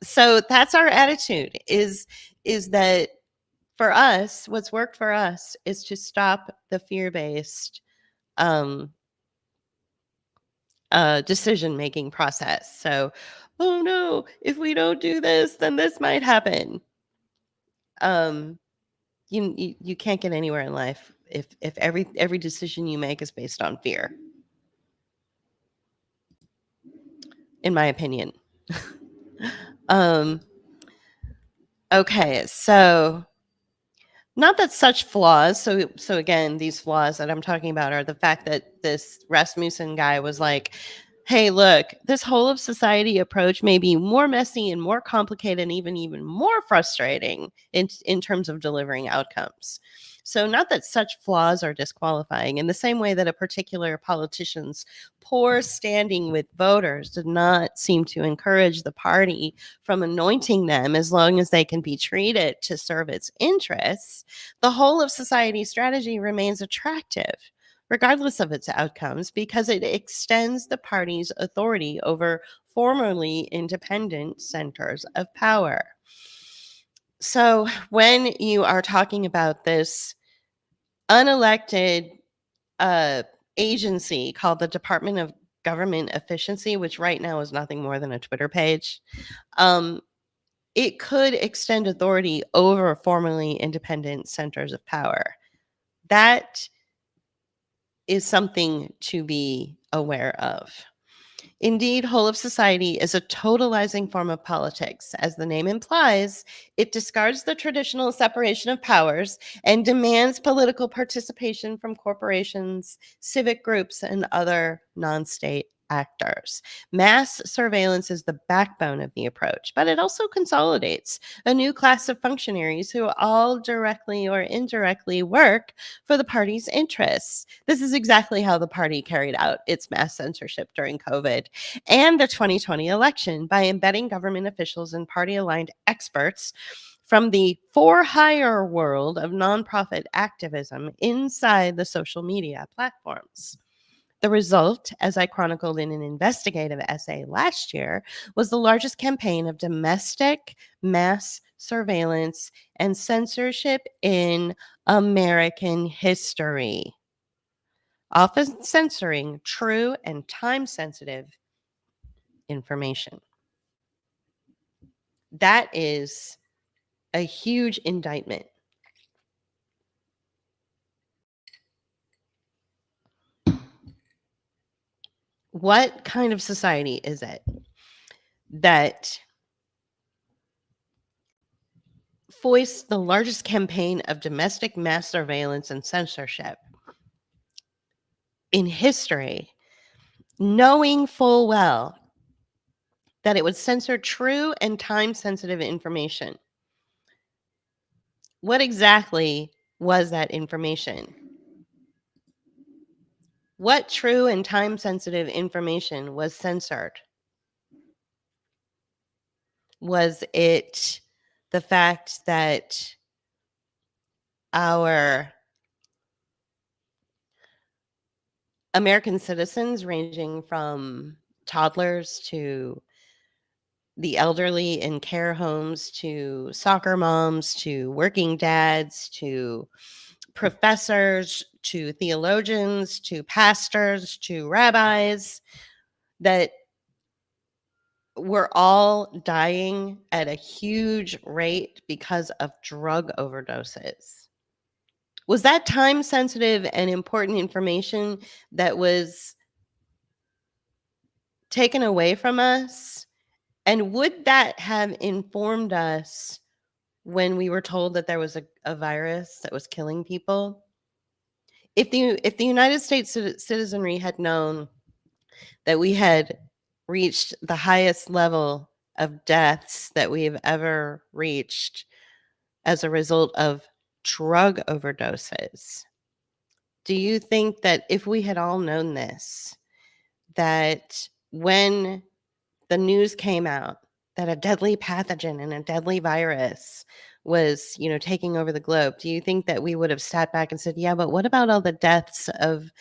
So that's our attitude is that for us, what's worked for us is to stop the fear-based decision-making process. So, oh no, if we don't do this, then this might happen. You can't get anywhere in life if every decision you make is based on fear, in my opinion. Okay, so not that such flaws. So again, these flaws that I'm talking about are the fact that this Rasmussen guy was like, hey, look, this whole of society approach may be more messy and more complicated and even more frustrating in terms of delivering outcomes. So not that such flaws are disqualifying in the same way that a particular politician's poor standing with voters did not seem to encourage the party from anointing them as long as they can be treated to serve its interests. The whole of society strategy remains attractive regardless of its outcomes, because it extends the party's authority over formerly independent centers of power. So, when you are talking about this unelected agency called the Department of Government Efficiency, which right now is nothing more than a Twitter page, it could extend authority over formerly independent centers of power. That is something to be aware of. Indeed, whole of society is a totalizing form of politics. As the name implies, it discards the traditional separation of powers and demands political participation from corporations, civic groups, and other non-state actors. Mass surveillance is the backbone of the approach, but it also consolidates a new class of functionaries who all directly or indirectly work for the party's interests. This is exactly how the party carried out its mass censorship during COVID and the 2020 election by embedding government officials and party-aligned experts from the for-hire world of nonprofit activism inside the social media platforms. The result, as I chronicled in an investigative essay last year, was the largest campaign of domestic mass surveillance and censorship in American history, often censoring true and time-sensitive information. That is a huge indictment. What kind of society is it that foists the largest campaign of domestic mass surveillance and censorship in history, knowing full well that it would censor true and time-sensitive information? What exactly was that information? What true and time-sensitive information was censored? Was it the fact that our American citizens, ranging from toddlers to the elderly in care homes, to soccer moms, to working dads, to professors, to theologians, to pastors, to rabbis, that we're all dying at a huge rate because of drug overdoses. Was that time sensitive and important information that was taken away from us? And would that have informed us when we were told that there was a virus that was killing people? If the United States citizenry had known that we had reached the highest level of deaths that we've ever reached as a result of drug overdoses, do you think that if we had all known this, that when the news came out that a deadly pathogen and a deadly virus was, taking over the globe, do you think that we would have sat back and said, yeah, but what about all the deaths of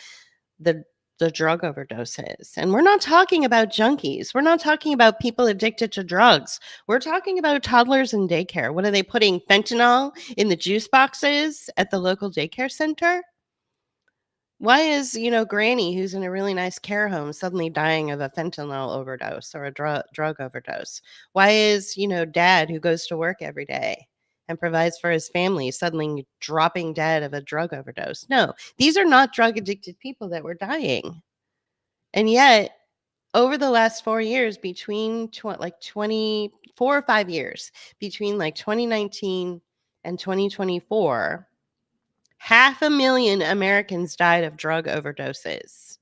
the the drug overdoses? And we're not talking about junkies. We're not talking about people addicted to drugs. We're talking about toddlers in daycare. What are they putting fentanyl in the juice boxes at the local daycare center? Why is, Granny who's in a really nice care home suddenly dying of a fentanyl overdose or a drug overdose? Why is, dad who goes to work every day and provides for his family suddenly dropping dead of a drug overdose? No, these are not drug addicted people that were dying. And yet, over the last 4 years, between 24 or 5 years, between like 2019 and 2024, 500,000 Americans died of drug overdoses.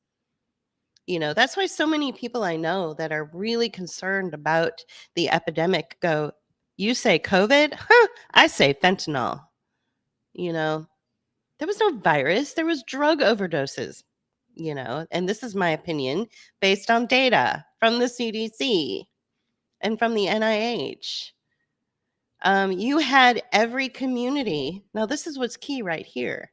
That's why so many people I know that are really concerned about the epidemic go, you say COVID? Huh, I say fentanyl. There was no virus, there was drug overdoses, and this is my opinion based on data from the CDC and from the NIH. You had every community. Now, this is what's key right here.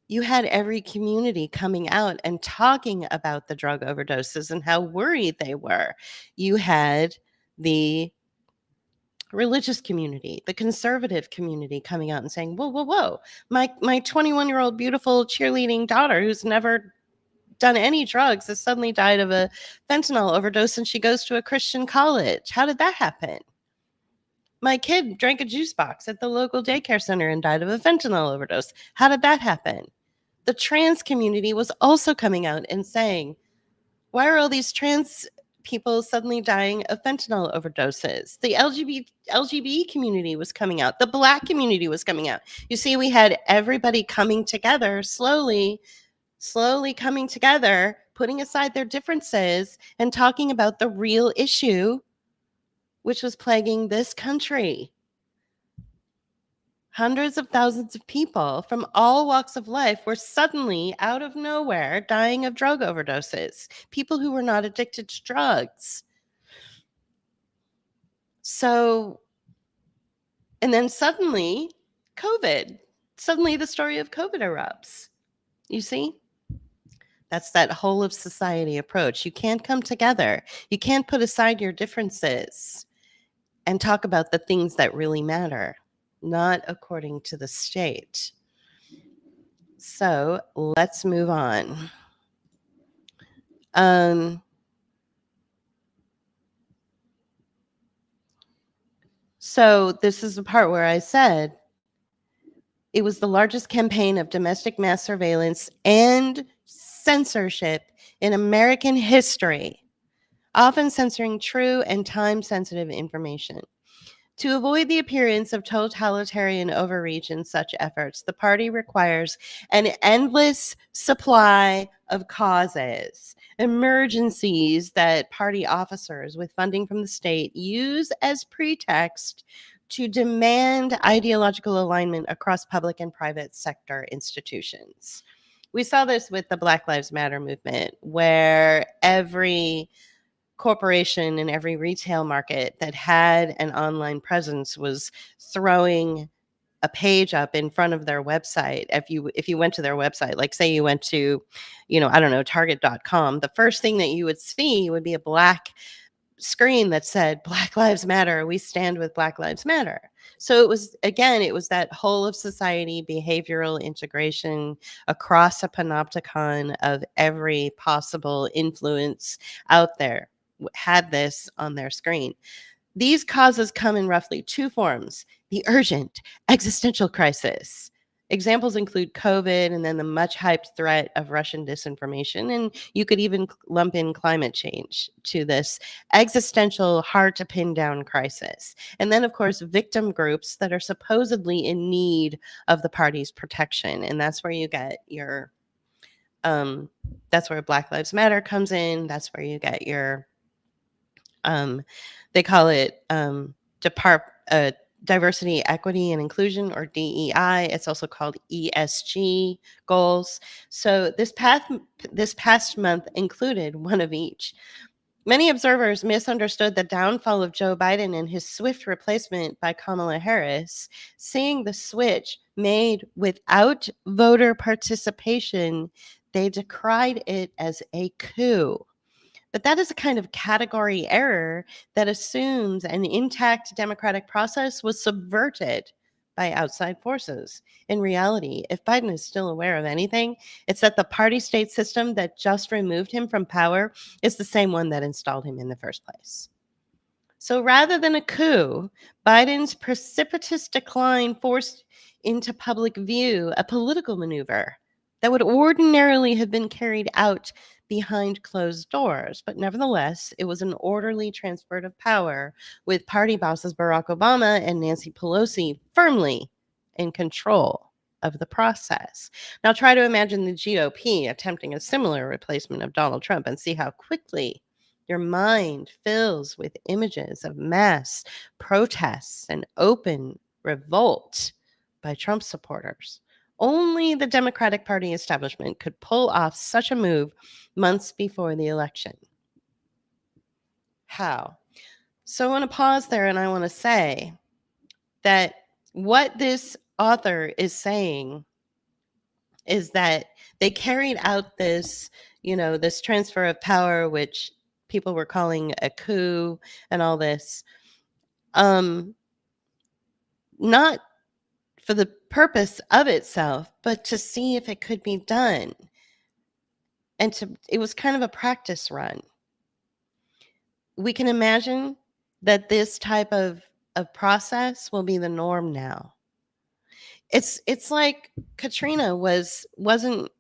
You had every community coming out and talking about the drug overdoses and how worried they were. You had the religious community, the conservative community coming out and saying, whoa, whoa, whoa, my 21-year-old beautiful cheerleading daughter who's never done any drugs has suddenly died of a fentanyl overdose and she goes to a Christian college. How did that happen? My kid drank a juice box at the local daycare center and died of a fentanyl overdose. How did that happen? The trans community was also coming out and saying, why are all these trans people suddenly dying of fentanyl overdoses? The LGBT community was coming out. The Black community was coming out. You see, we had everybody coming together slowly coming together, putting aside their differences and talking about the real issue, which was plaguing this country. Hundreds of thousands of people from all walks of life were suddenly, out of nowhere, dying of drug overdoses. People who were not addicted to drugs. So, and then suddenly, COVID. Suddenly the story of COVID erupts. You see? That's that whole of society approach. You can't come together. You can't put aside your differences and talk about the things that really matter, not according to the state. So let's move on. So this is the part where I said it was the largest campaign of domestic mass surveillance and censorship in American history, often censoring true and time-sensitive information. To avoid the appearance of totalitarian overreach in such efforts, the party requires an endless supply of causes, emergencies that party officers with funding from the state use as pretext to demand ideological alignment across public and private sector institutions. We saw this with the Black Lives Matter movement, where every corporation in every retail market that had an online presence was throwing a page up in front of their website, if you went to their website, like say you went to, I don't know, target.com, the first thing that you would see would be a black screen that said Black Lives Matter, we stand with Black Lives Matter. So it was that whole of society behavioral integration across a panopticon of every possible influence out there had this on their screen. These causes come in roughly two forms: the urgent existential crisis. Examples include COVID and then the much hyped threat of Russian disinformation. And you could even lump in climate change to this existential, hard to pin down crisis. And then, of course, victim groups that are supposedly in need of the party's protection. And that's where you get your, that's where Black Lives Matter comes in. That's where you get your, they call it diversity, equity, and inclusion, or DEI. It's also called ESG goals. So this past month included one of each. Many observers misunderstood the downfall of Joe Biden and his swift replacement by Kamala Harris, seeing the switch made without voter participation. They decried it as a coup. But that is a kind of category error that assumes an intact democratic process was subverted by outside forces. In reality, if Biden is still aware of anything, it's that the party state system that just removed him from power is the same one that installed him in the first place. So rather than a coup, Biden's precipitous decline forced into public view a political maneuver that would ordinarily have been carried out behind closed doors. But nevertheless, it was an orderly transfer of power, with party bosses Barack Obama and Nancy Pelosi firmly in control of the process. Now try to imagine the GOP attempting a similar replacement of Donald Trump and see how quickly your mind fills with images of mass protests and open revolt by Trump supporters. Only the Democratic Party establishment could pull off such a move months before the election. How? So I want to pause there and I want to say that what this author is saying is that they carried out this, this transfer of power, which people were calling a coup and all this, not for the purpose of itself, but to see if it could be done. And it was kind of a practice run. We can imagine that this type of process will be the norm now. It's like Katrina wasn't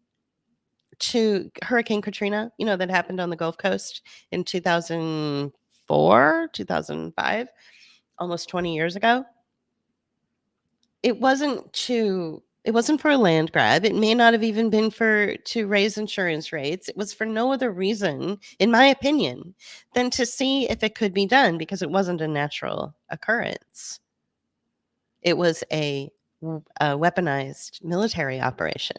to Hurricane Katrina, that happened on the Gulf Coast in 2004, 2005, almost 20 years ago. It wasn't for a land grab. It may not have even been to raise insurance rates. It was for no other reason, in my opinion, than to see if it could be done, because it wasn't a natural occurrence. It was a weaponized military operation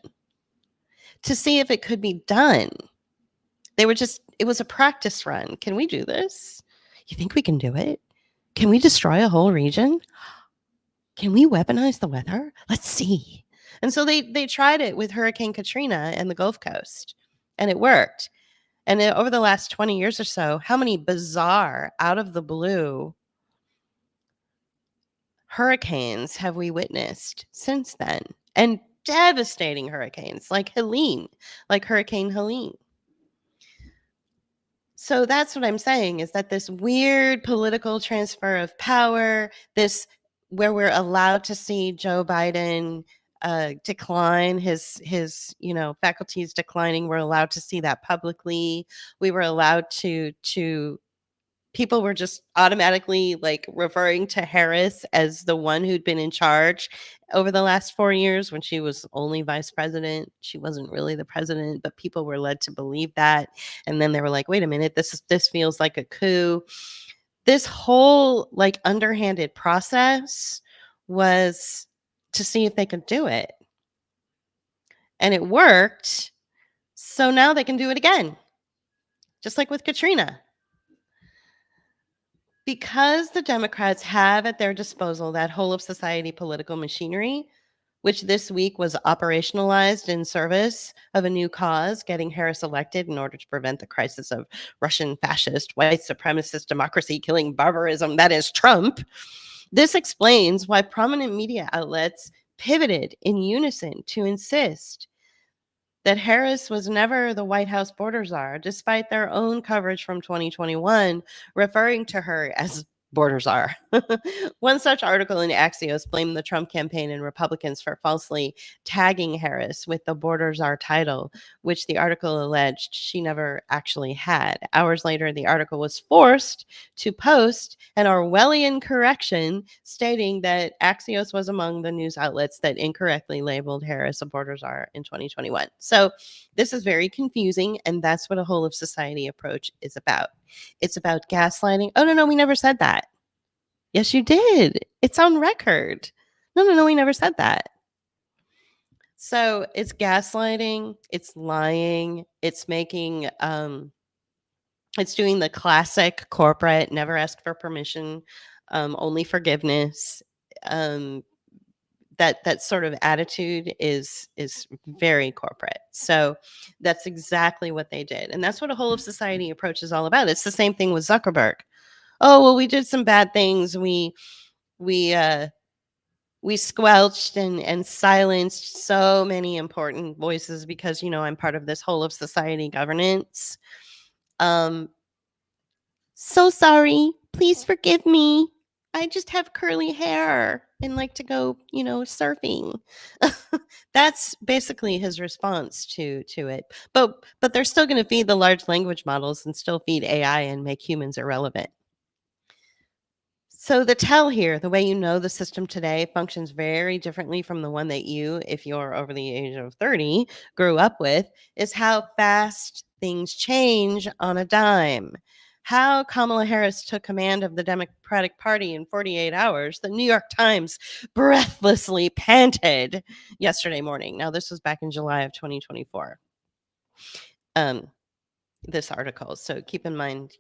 to see if it could be done. It was a practice run. Can we do this? You think we can do it? Can we destroy a whole region? Can we weaponize the weather? Let's see. And so they tried it with Hurricane Katrina and the Gulf Coast, and it worked. And over the last 20 years or so, how many bizarre, out of the blue hurricanes have we witnessed since then? And devastating hurricanes like Hurricane Helene. So that's what I'm saying, is that this weird political transfer of power, where we're allowed to see Joe Biden decline his faculties declining. We're allowed to see that publicly. We were allowed to people were just automatically referring to Harris as the one who'd been in charge over the last 4 years when she was only vice president. She wasn't really the president, but people were led to believe that. And then they were like, wait a minute, this feels like a coup. This whole underhanded process was to see if they could do it. And it worked. So now they can do it again. Just like with Katrina. Because the Democrats have at their disposal that whole of society political machinery, which this week was operationalized in service of a new cause, getting Harris elected in order to prevent the crisis of Russian fascist, white supremacist, democracy killing barbarism that is Trump. This explains why prominent media outlets pivoted in unison to insist that Harris was never the White House border czar, despite their own coverage from 2021 referring to her as border czar. One such article in Axios blamed the Trump campaign and Republicans for falsely tagging Harris with the border czar title, which the article alleged she never actually had. Hours later, the article was forced to post an Orwellian correction stating that Axios was among the news outlets that incorrectly labeled Harris a border czar in 2021. So this is very confusing, and that's what a whole of society approach is about. It's about gaslighting. Oh, no, we never said that. Yes, you did. It's on record. No, we never said that. So it's gaslighting, it's lying, it's making it's doing the classic corporate never ask for permission, only forgiveness. That sort of attitude is very corporate. So that's exactly what they did. And that's what a whole of society approach is all about. It's the same thing with Zuckerberg. Oh, well, we did some bad things. We squelched and silenced so many important voices because, I'm part of this whole of society governance. So sorry. Please forgive me. I just have curly hair and like to go, surfing. That's basically his response to it. But they're still going to feed the large language models and still feed AI and make humans irrelevant. So the tell here, the way the system today functions very differently from the one that you, if you're over the age of 30, grew up with, is how fast things change on a dime. How Kamala Harris took command of the Democratic Party in 48 hours, the New York Times breathlessly panted yesterday morning. Now, this was back in July of 2024. This article. So keep in mind,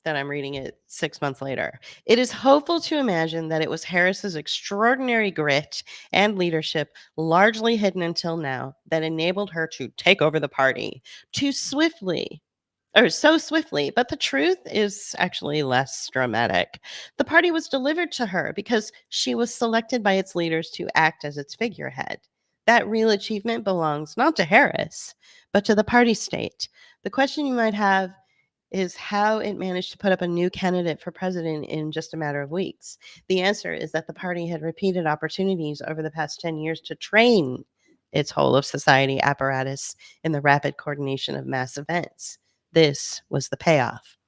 that I'm reading it 6 months later. It is hopeful to imagine that it was Harris's extraordinary grit and leadership, largely hidden until now, that enabled her to take over the party so swiftly. But the truth is actually less dramatic. The party was delivered to her because she was selected by its leaders to act as its figurehead. That real achievement belongs not to Harris, but to the party state. The question you might have is how it managed to put up a new candidate for president in just a matter of weeks. The answer is that the party had repeated opportunities over the past 10 years to train its whole of society apparatus in the rapid coordination of mass events. This was the payoff.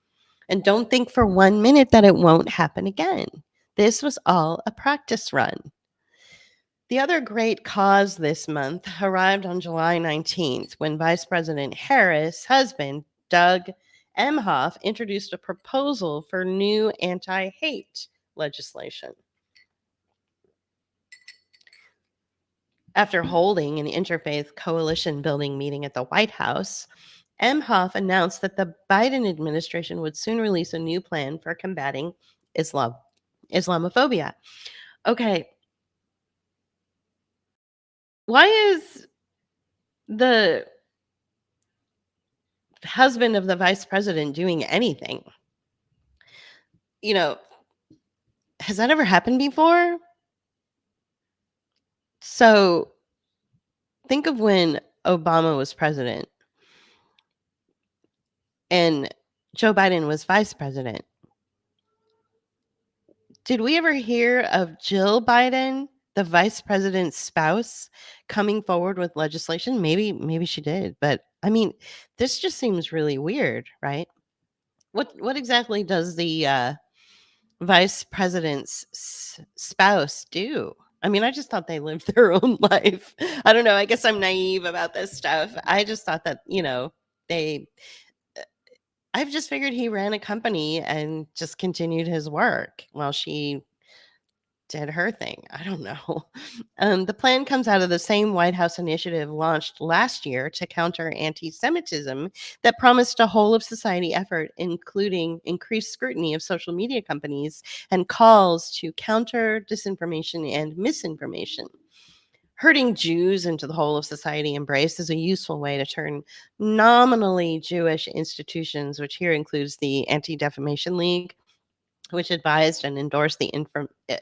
And don't think for 1 minute that it won't happen again. This was all a practice run. The other great cause this month arrived on July 19th when Vice President Harris' husband, Doug Emhoff, introduced a proposal for new anti-hate legislation. After holding an interfaith coalition building meeting at the White House, Emhoff announced that the Biden administration would soon release a new plan for combating Islamophobia. Okay. Why is the husband of the vice president doing anything? Has that ever happened before? So think of when Obama was president and Joe Biden was vice president. Did we ever hear of Jill Biden, the vice president's spouse, coming forward with legislation? Maybe she did, but I mean, this just seems really weird, right? What exactly does the vice president's spouse do? I mean, I just thought they lived their own life. I don't know. I guess I'm naive about this stuff. I just thought that, I've just figured he ran a company and just continued his work while she did her thing. I don't know. The plan comes out of the same White House initiative launched last year to counter anti Semitism that promised a whole of society effort, including increased scrutiny of social media companies and calls to counter disinformation and misinformation. Herding Jews into the whole of society embrace is a useful way to turn nominally Jewish institutions, which here includes the Anti Defamation League, which advised and endorsed the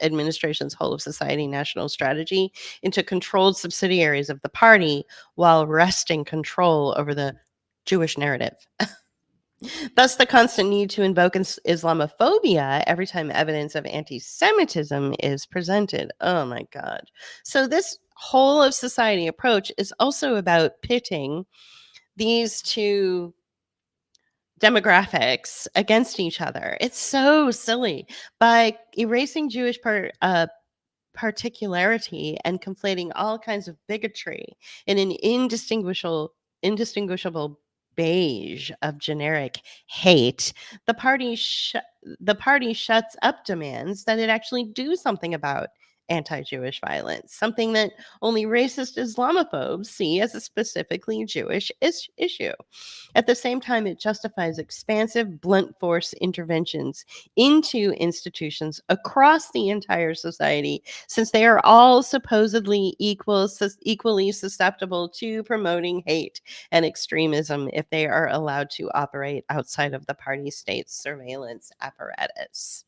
administration's whole of society national strategy, into controlled subsidiaries of the party while wresting control over the Jewish narrative. Thus, the constant need to invoke Islamophobia every time evidence of anti Semitism is presented. Oh my God. So, this whole of society approach is also about pitting these two demographics against each other. It's so silly. By erasing Jewish particularity and conflating all kinds of bigotry in an indistinguishable beige of generic hate, the party shuts up demands that it actually do something about anti-Jewish violence, something that only racist Islamophobes see as a specifically Jewish issue. At the same time, it justifies expansive blunt force interventions into institutions across the entire society, since they are all supposedly equally susceptible to promoting hate and extremism if they are allowed to operate outside of the party state's surveillance apparatus.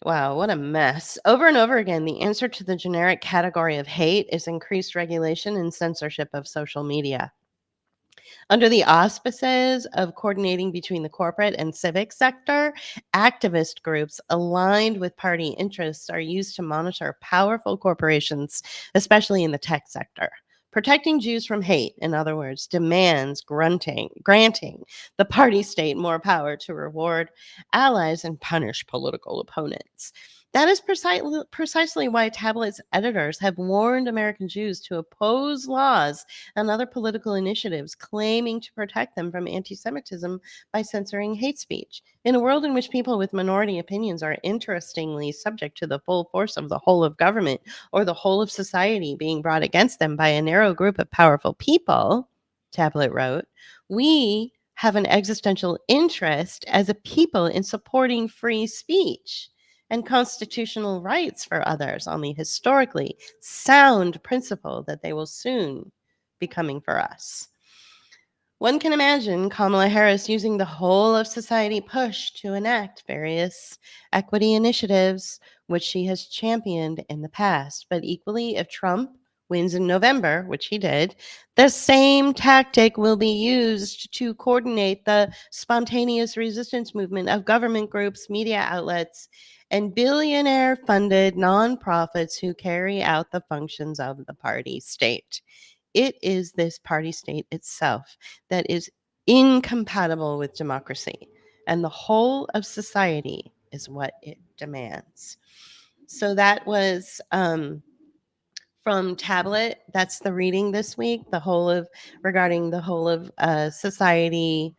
Wow, what a mess. Over and over again, the answer to the generic category of hate is increased regulation and censorship of social media. Under the auspices of coordinating between the corporate and civic sector, activist groups aligned with party interests are used to monitor powerful corporations, especially in the tech sector. Protecting Jews from hate, in other words, demands granting the party state more power to reward allies and punish political opponents. That is precisely why Tablet's editors have warned American Jews to oppose laws and other political initiatives claiming to protect them from anti Semitism by censoring hate speech. In a world in which people with minority opinions are interestingly subject to the full force of the whole of government or the whole of society being brought against them by a narrow group of powerful people, Tablet wrote, we have an existential interest as a people in supporting free speech and constitutional rights for others on the historically sound principle that they will soon be coming for us. One can imagine Kamala Harris using the whole of society push to enact various equity initiatives, which she has championed in the past. But equally, if Trump wins in November, which he did, the same tactic will be used to coordinate the spontaneous resistance movement of government groups, media outlets, and billionaire funded nonprofits who carry out the functions of the party state. It is this party state itself that is incompatible with democracy, and the whole of society is what it demands. So that was from Tablet. That's the reading this week. Regarding the whole of society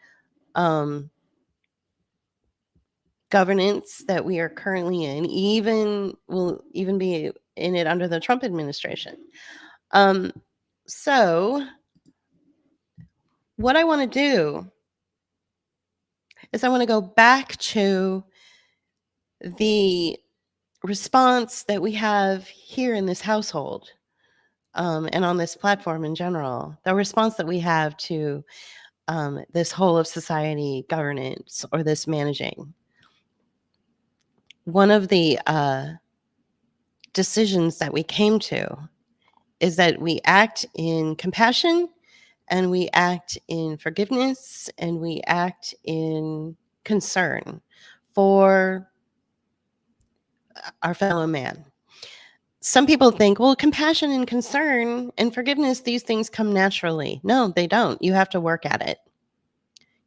governance that we are currently in, will even be in it under the Trump administration. So what I want to do is I want to go back to the response that we have here in this household, and on this platform in general, the response that we have to this whole of society governance or this managing. One of the decisions that we came to is that we act in compassion, and we act in forgiveness, and we act in concern for our fellow man. Some people think, well, compassion and concern and forgiveness, these things come naturally. No, they don't. You have to work at it.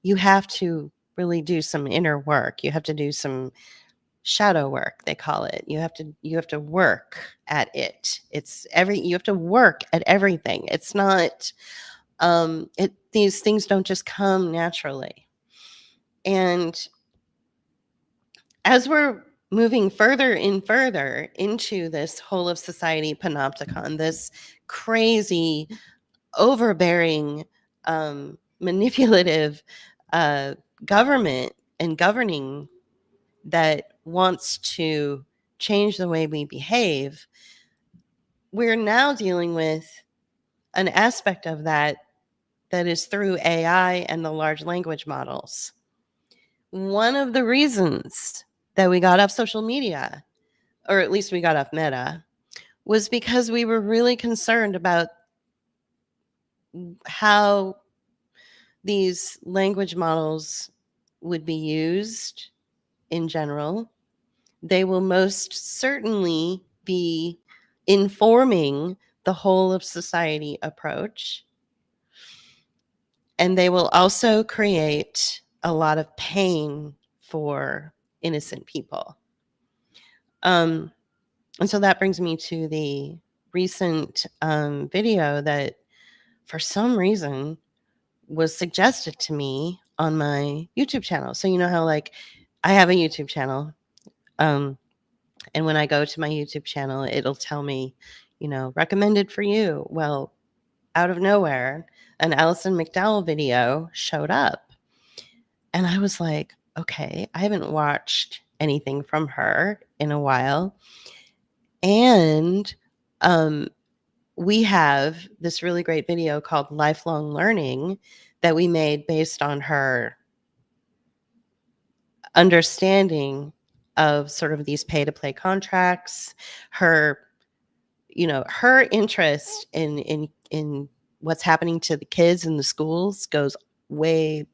You have to really do some inner work. You have to do some shadow work, they call it. You have to work at it. You have to work at everything. It's not these things don't just come naturally. And as we're moving further and further into this whole of society panopticon, this crazy, overbearing, manipulative government and governing that wants to change the way we behave, we're now dealing with an aspect of that that is through AI and the large language models. One of the reasons that we got off social media, or at least we got off Meta, was because we were really concerned about how these language models would be used in general. They will most certainly be informing the whole of society approach. And they will also create a lot of pain for innocent people. And so that brings me to the recent video that, for some reason, was suggested to me on my YouTube channel. So you know how, like, I have a YouTube channel, and when I go to my YouTube channel, it'll tell me, recommended for you. Well, out of nowhere, an Alison McDowell video showed up. And I was like, okay, I haven't watched anything from her in a while. And we have this really great video called Lifelong Learning that we made based on her understanding of sort of these pay-to-play contracts, her interest in what's happening to the kids in the schools goes way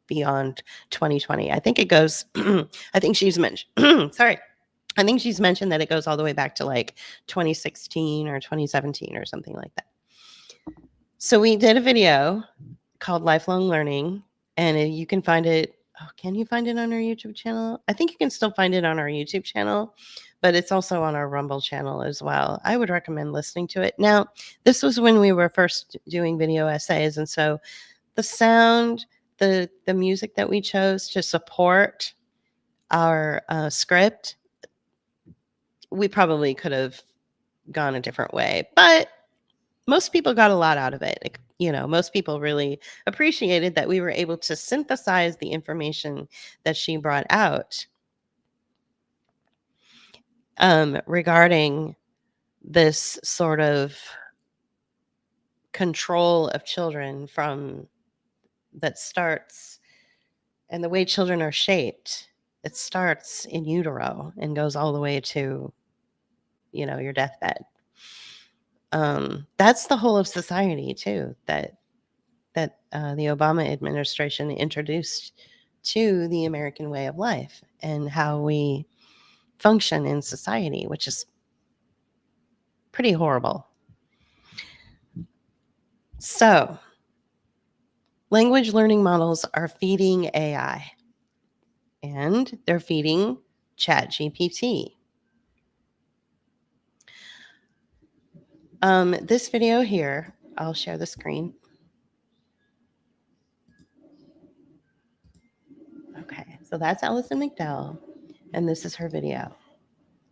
beyond 2020. I think it goes I think she's mentioned sorry. I think she's mentioned that it goes all the way back to like 2016 or 2017 or something like that. So we did a video called Lifelong Learning, and you can find it. Oh, can you find it on our YouTube channel? I think you can still find it on our YouTube channel, but it's also on our Rumble channel as well. I would recommend listening to it. Now, this was when we were first doing video essays, and so the sound, the music that we chose to support our script, we probably could have gone a different way, but most people got a lot out of it. Most people really appreciated that we were able to synthesize the information that she brought out regarding this sort of control of children that starts, and the way children are shaped. It starts in utero and goes all the way to, your deathbed. That's the whole of society too, that the Obama administration introduced to the American way of life and how we function in society, which is pretty horrible. So, language learning models are feeding AI, and they're feeding ChatGPT. This video here, I'll share the screen. Okay, so that's Alison McDowell, and this is her video.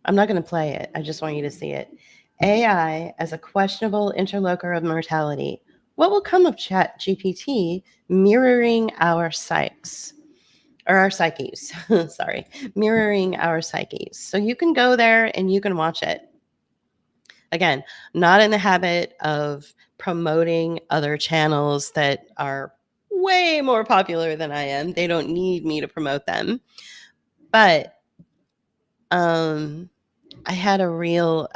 I'm not going to play it. I just want you to see it. AI as a questionable interloper of mortality. What will come of ChatGPT mirroring our psyches? Or our psyches, sorry, mirroring our psyches. So you can go there and you can watch it. Again, not in the habit of promoting other channels that are way more popular than I am. They don't need me to promote them. But I had a real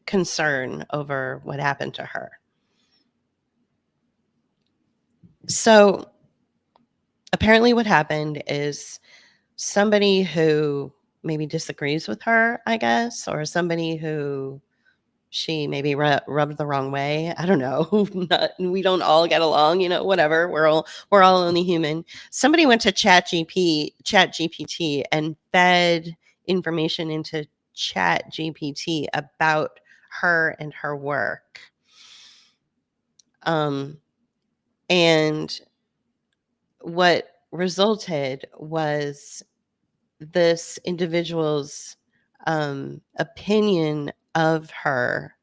concern over what happened to her. So apparently what happened is somebody who maybe disagrees with her, I guess, or somebody who she maybe rubbed the wrong way. I don't know. We don't all get along, whatever. We're all only human. Somebody went to ChatGPT and fed information into ChatGPT about her and her work. And what resulted was this individual's opinion of her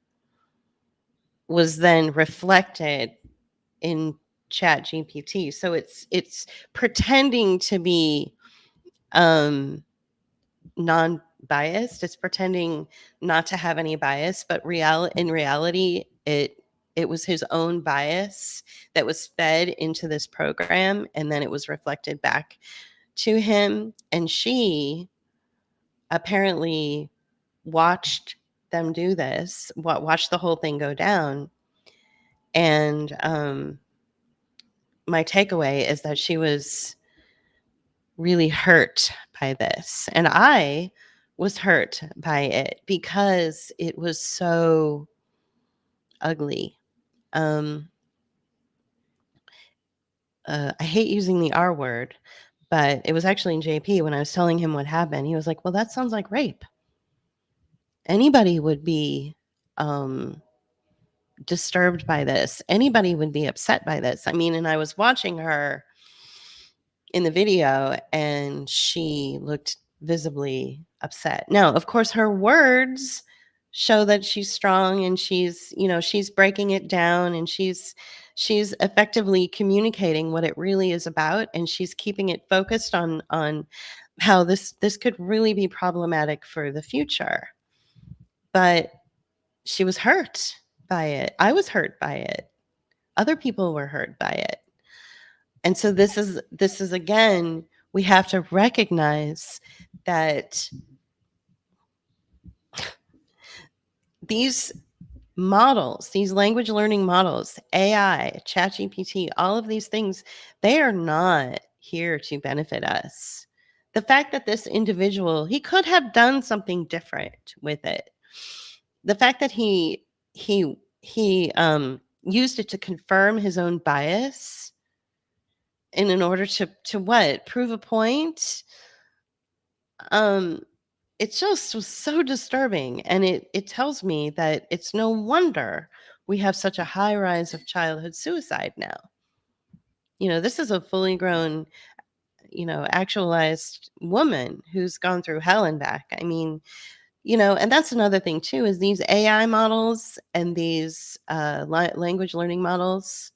was then reflected in ChatGPT. So it's pretending to be non-biased. It's pretending not to have any bias, but in reality, it was his own bias that was fed into this program, and then it was reflected back to him. And she apparently watched them do this, watched the whole thing go down. And my takeaway is that she was really hurt by this. And I was hurt by it because it was so ugly. Um, I hate using the R word, but it was actually in JP when I was telling him what happened. He was like, well, that sounds like rape. Anybody would be disturbed by this. Anybody would be upset by this. I mean, and I was watching her in the video and she looked visibly upset. Now, of course, her words show that she's strong and she's breaking it down and she's effectively communicating what it really is about, and she's keeping it focused on how this could really be problematic for the future. But she was hurt by it. I was hurt by it. Other people were hurt by it. And so this is again, we have to recognize that these models, these language learning models, AI, ChatGPT, all of these things, they are not here to benefit us. The fact that this individual, he could have done something different with it. The fact that he used it to confirm his own bias and in order to what? Prove a point? It just was so disturbing, and it tells me that it's no wonder we have such a high rise of childhood suicide now. This is a fully grown, actualized woman who's gone through hell and back. I mean, and that's another thing too, is these AI models and these language learning models.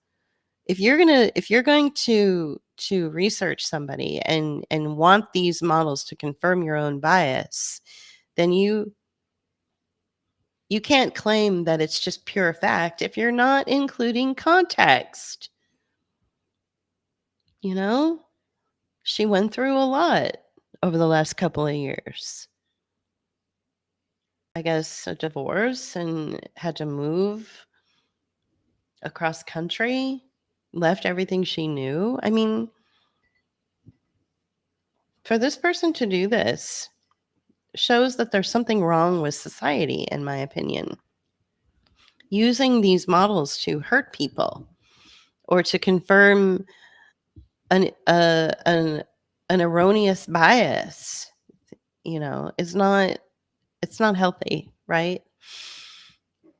If you're going to research somebody and want these models to confirm your own bias, then you can't claim that it's just pure fact if you're not including context. She went through a lot over the last couple of years. I guess a divorce, and had to move across country, left everything she knew. I mean, for this person to do this shows that there's something wrong with society, in my opinion. Using these models to hurt people or to confirm an erroneous bias, is not, it's not healthy, right?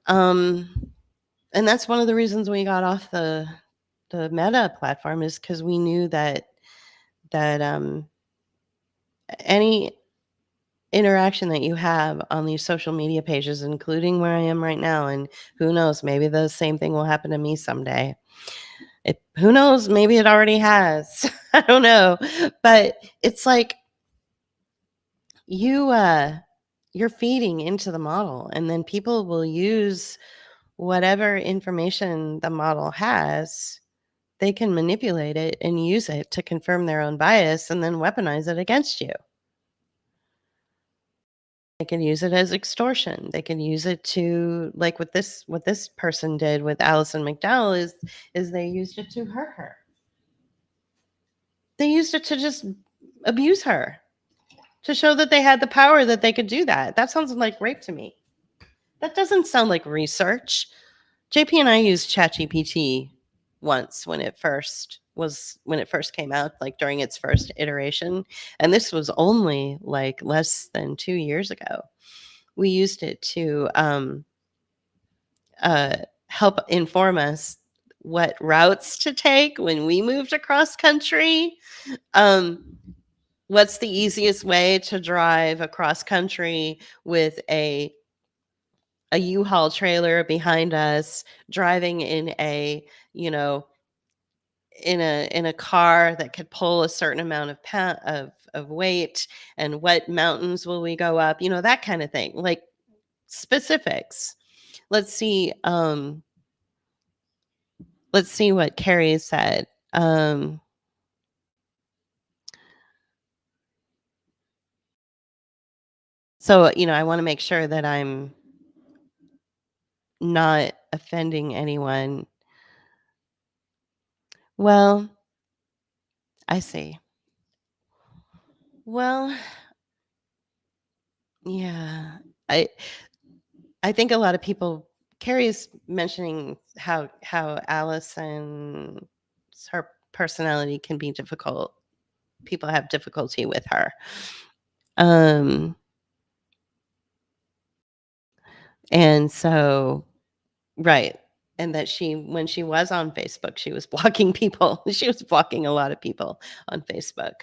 And that's one of the reasons we got off the Meta platform, is because we knew that any interaction that you have on these social media pages, including where I am right now, and who knows, maybe the same thing will happen to me someday. Who knows, maybe it already has. I don't know. But it's like you're feeding into the model, and then people will use whatever information the model has. They can manipulate it and use it to confirm their own bias and then weaponize it against you. They can use it as extortion. They can use it to, like what this person did with Alison McDowell, is they used it to hurt her. They used it to just abuse her, to show that they had the power, that they could do that. That sounds like rape to me. That doesn't sound like research. JP and I used ChatGPT once when it first came out, like during its first iteration, and this was only like less than 2 years ago. We used it to help inform us what routes to take when we moved across country. Um, what's the easiest way to drive across country with a U-Haul trailer behind us, driving in a, you know, in a car that could pull a certain amount of of weight, and what mountains will we go up, that kind of thing, like specifics. Let's see, let's see what Carrie said. So, I want to make sure that I'm not offending anyone. Well, I see. Well, yeah. I I think a lot of people, Carrie is mentioning how Allison, her personality can be difficult. People have difficulty with her. Um and so, right. And that when she was on Facebook, she was blocking people. She was blocking a lot of people on Facebook.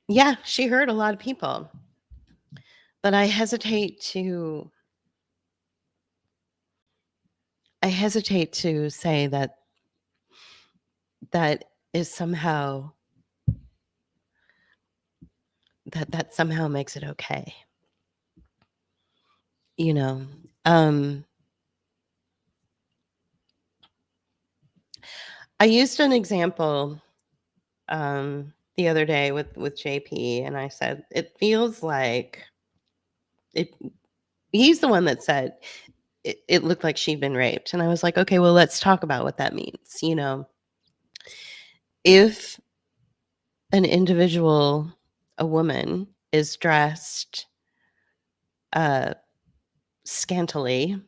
Yeah, she hurt a lot of people. But I hesitate to say that that is somehow that somehow makes it okay. You know. Um I used an example the other day with JP, and I said it feels like it he's the one that said it looked like she'd been raped, and I was like, okay, well, let's talk about what that means. If an individual, a woman, is dressed uh scantily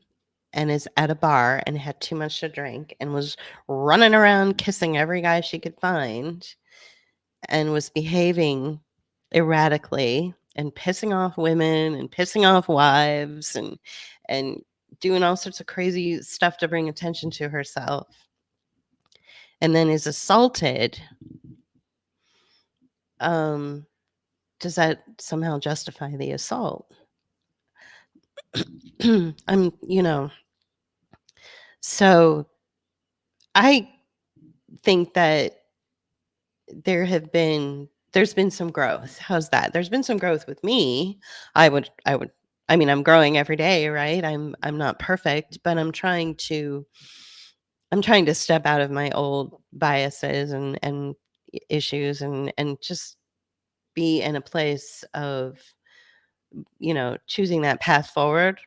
and is at a bar and had too much to drink and was running around kissing every guy she could find and was behaving erratically and pissing off women and pissing off wives and doing all sorts of crazy stuff to bring attention to herself, and then is assaulted, um does that somehow justify the assault? I'm so I think that there's been some growth. How's that? There's been some growth with me. I mean, I'm growing every day, right? I'm not perfect, but I'm trying to step out of my old biases and issues, and just be in a place of, choosing that path forward.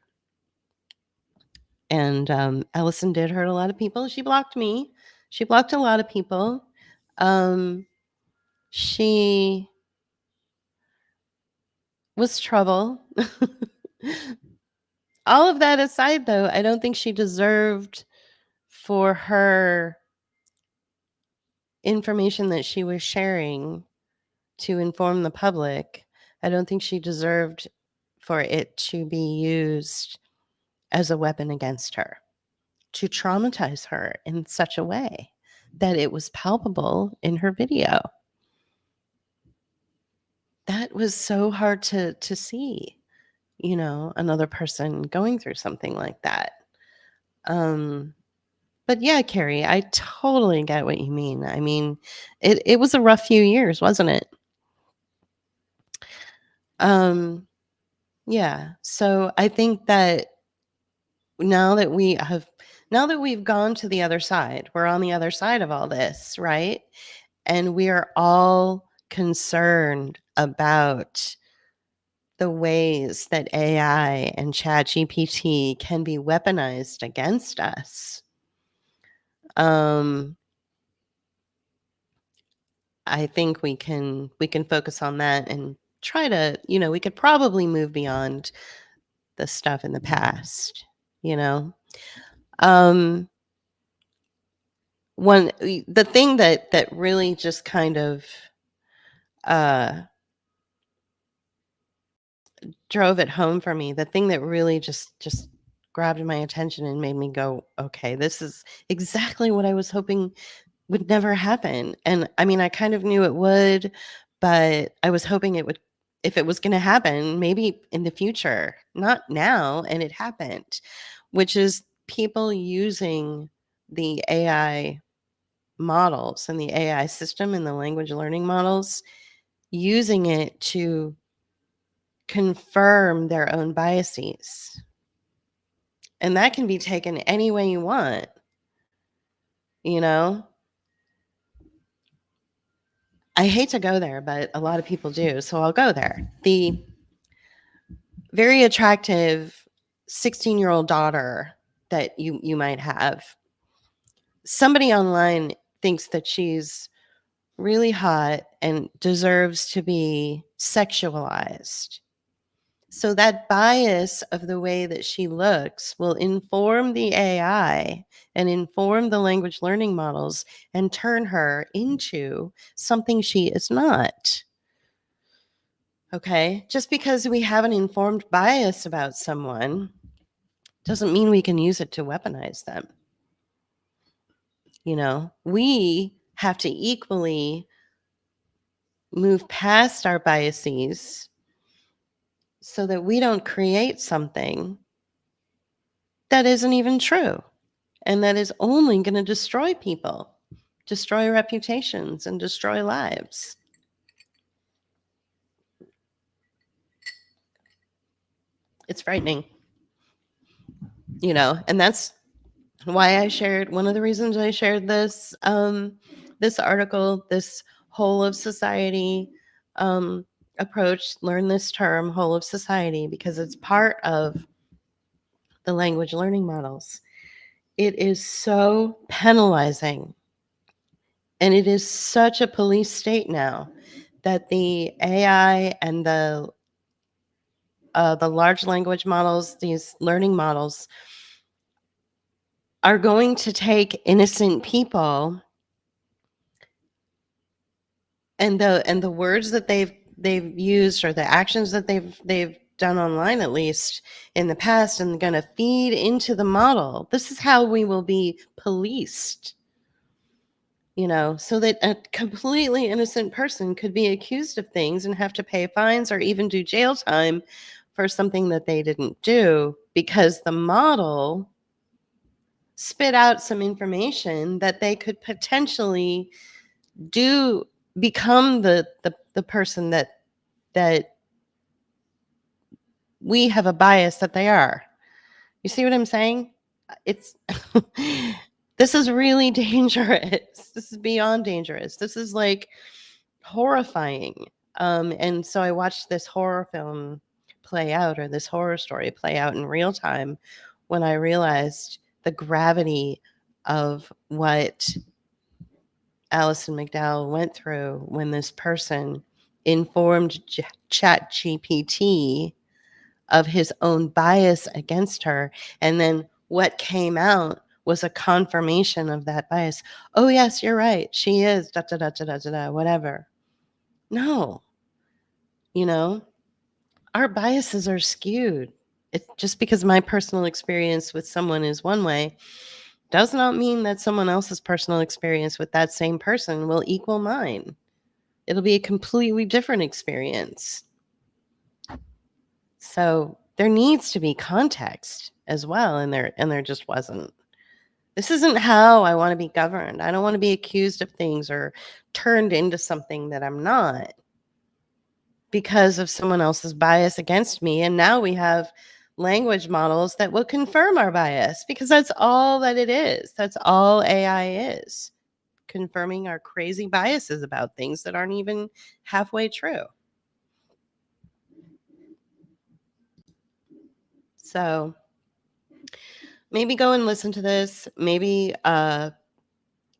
And Allison did hurt a lot of people. She blocked me. She blocked a lot of people. She was trouble. All of that aside, though, I don't think she deserved for her information that she was sharing to inform the public. I don't think she deserved for it to be used as a weapon against her, to traumatize her in such a way that it was palpable in her video. That was so hard to see, another person going through something like that. But yeah, Carrie, I totally get what you mean. I mean, it was a rough few years, wasn't it? Um, yeah. So I think that now that now that we've gone to the other side, we're on the other side of all this, right? And we are all concerned about the ways that AI and ChatGPT can be weaponized against us. I think we can focus on that and try to, we could probably move beyond the stuff in the past, you know. Um the thing that really just kind of uh drove it home for me, the thing that really just grabbed my attention and made me go, okay, this is exactly what I was hoping would never happen. And I mean, I kind of knew it would, but I was hoping it would, if it was going to happen, maybe in the future, not now. And it happened, which is people using the AI models and the AI system and the language learning models, using it to confirm their own biases. And that can be taken any way you want, you know? I hate to go there, but a lot of people do, so I'll go there. The very attractive 16-year-old daughter that you might have, somebody online thinks that she's really hot and deserves to be sexualized. So that bias of the way that she looks will inform the AI and inform the language learning models and turn her into something she is not. Okay? Just because we have an informed bias about someone doesn't mean we can use it to weaponize them. You know, we have to equally move past our biases so that we don't create something that isn't even true and that is only going to destroy people, destroy reputations, and destroy lives. It's frightening, you know, and that's why I shared, one of the reasons I shared this this article, this whole of society approach, learn this term, whole of society, because it's part of the language learning models. It is so penalizing, and it is such a police state now that the AI and the large language models, these learning models, are going to take innocent people and the words that they've used, or the actions that they've done online, at least in the past, and going to feed into the model. This is how we will be policed, you know, so that a completely innocent person could be accused of things and have to pay fines or even do jail time for something that they didn't do, because the model spit out some information that they could potentially do, become the person that we have a bias that they are. You see what I'm saying? It's this is really dangerous. This is beyond dangerous. This is like horrifying. And so I watched this horror film play out, or this horror story play out in real time, when I realized the gravity of what Alison McDowell went through when this person informed ChatGPT of his own bias against her. And then what came out was a confirmation of that bias. Oh, yes, you're right. She is, da, da, da, da, da, da, da, whatever. No, you know, our biases are skewed. It's just because my personal experience with someone is one way does not mean that someone else's personal experience with that same person will equal mine. It'll be a completely different experience. So there needs to be context as well, and there just wasn't. This isn't how I want to be governed. I don't want to be accused of things or turned into something that I'm not because of someone else's bias against me. And now we have language models that will confirm our bias, because that's all that it is. That's all AI is, confirming our crazy biases about things that aren't even halfway true. So maybe go and listen to this. Maybe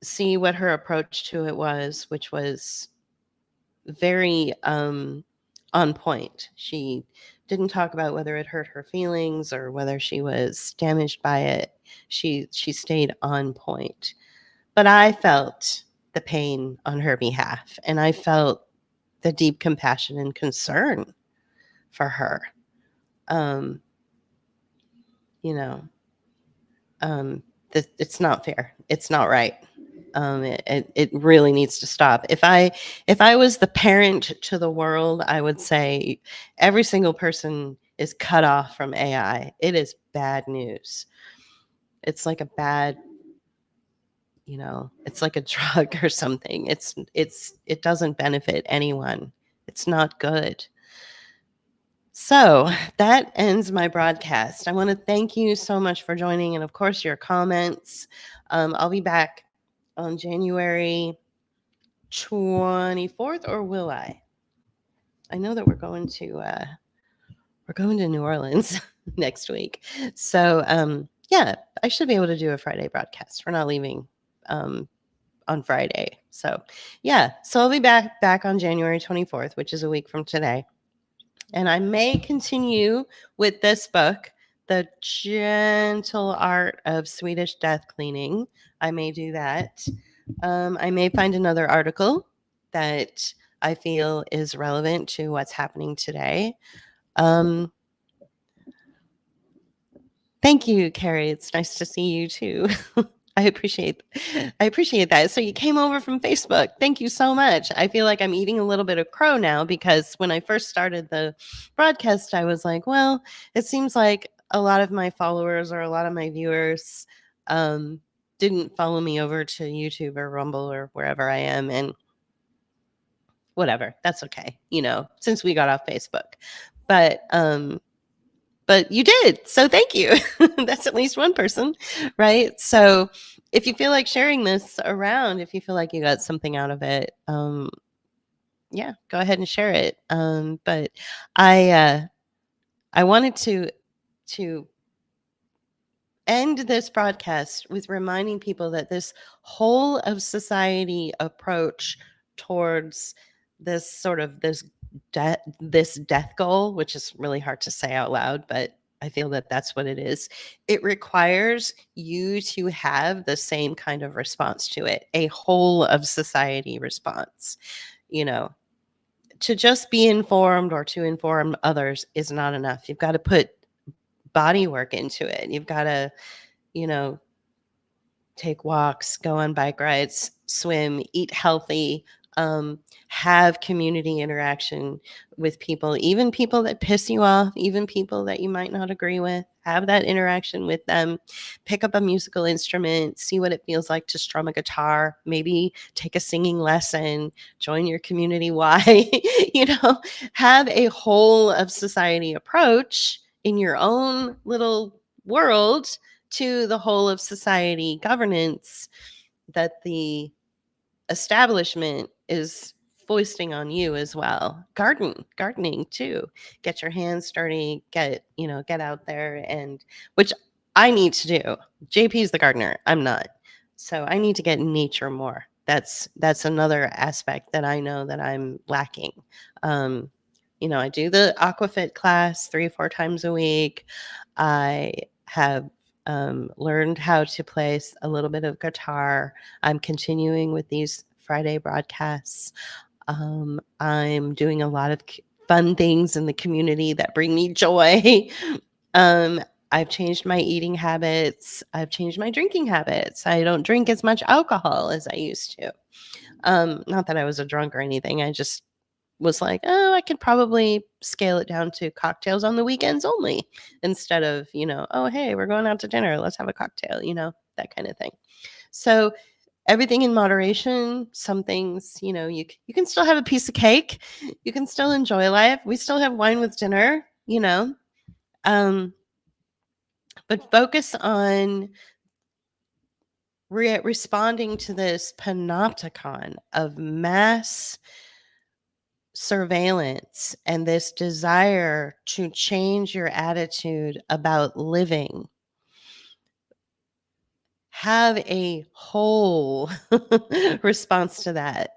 see what her approach to it was, which was very on point. She didn't talk about whether it hurt her feelings or whether she was damaged by it. She stayed on point. But I felt the pain on her behalf, and I felt the deep compassion and concern for her. Um, you know, it's not fair. It's not right. It really needs to stop. If I was the parent to the world, I would say every single person is cut off from AI. It is bad news. It's like a bad, it's like a drug or something. It doesn't benefit anyone. It's not good. So that ends my broadcast. I want to thank you so much for joining, and of course your comments. I'll be back on January 24th, or will I? I know that we're going to New Orleans next week. So yeah, I should be able to do a Friday broadcast. We're not leaving on Friday. So yeah, so I'll be back on January 24th, which is a week from today. And I may continue with this book, The Gentle Art of Swedish Death Cleaning. I may do that. I may find another article that I feel is relevant to what's happening today. Thank you, Carrie. It's nice to see you too. I appreciate that. So you came over from Facebook. Thank you so much. I feel like I'm eating a little bit of crow now, because when I first started the broadcast, I was like, well, it seems like a lot of my followers or a lot of my viewers didn't follow me over to YouTube or Rumble or wherever I am, and whatever. That's okay, since we got off Facebook. But you did. So thank you. That's at least one person, right? So if you feel like sharing this around, if you feel like you got something out of it, yeah, go ahead and share it. But I wanted to end this broadcast with reminding people that this whole of society approach towards this sort of this death goal, which is really hard to say out loud, but I feel that that's what it is. It requires you to have the same kind of response to it, a whole of society response. To just be informed or to inform others is not enough. You've got to put body work into it. You've got to, you know, take walks, go on bike rides, swim, eat healthy, have community interaction with people, even people that piss you off, even people that you might not agree with. Have that interaction with them. Pick up a musical instrument, see what it feels like to strum a guitar, maybe take a singing lesson, join your community Y, have a whole of society approach in your own little world to the whole of society governance that the establishment is foisting on you as well. Gardening too. Get your hands dirty, get out there, and which I need to do. JP's the gardener. I'm not. So I need to get in nature more. That's another aspect that I know that I'm lacking. I do the aquafit class 3 or 4 times a week. I have learned how to play a little bit of guitar. I'm continuing with these Friday broadcasts. I'm doing a lot of fun things in the community that bring me joy. I've changed my eating habits. I've changed my drinking habits. I don't drink as much alcohol as I used to. Not that I was a drunk or anything. I just was like, oh, I could probably scale it down to cocktails on the weekends only, instead of, oh, hey, we're going out to dinner. Let's have a cocktail, that kind of thing. So everything in moderation. Some things, you can still have a piece of cake. You can still enjoy life. We still have wine with dinner, but focus on responding to this panopticon of mass surveillance and this desire to change your attitude about living. Have a whole response to that.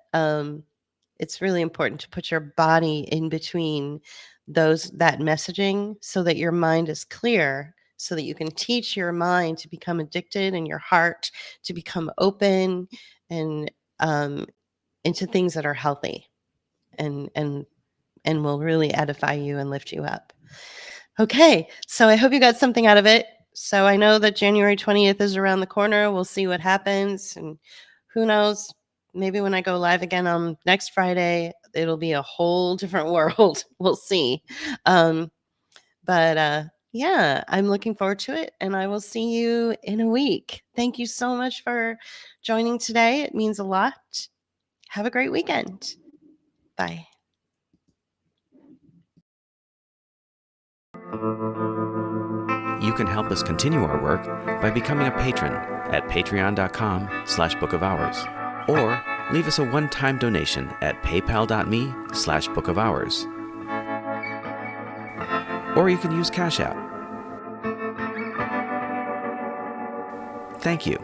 It's really important to put your body in between that messaging, so that your mind is clear, so that you can teach your mind to become addicted and your heart to become open and into things that are healthy and and will really edify you and lift you up. Okay, so I hope you got something out of it. So I know that January 20th is around the corner. We'll see what happens. And who knows, maybe when I go live again on next Friday, it'll be a whole different world. We'll see. But yeah, I'm looking forward to it. And I will see you in a week. Thank you so much for joining today. It means a lot. Have a great weekend. Bye. You can help us continue our work by becoming a patron at patreon.com/bookofhours, or leave us a one-time donation at paypal.me/bookofhours. Or you can use Cash App. Thank you.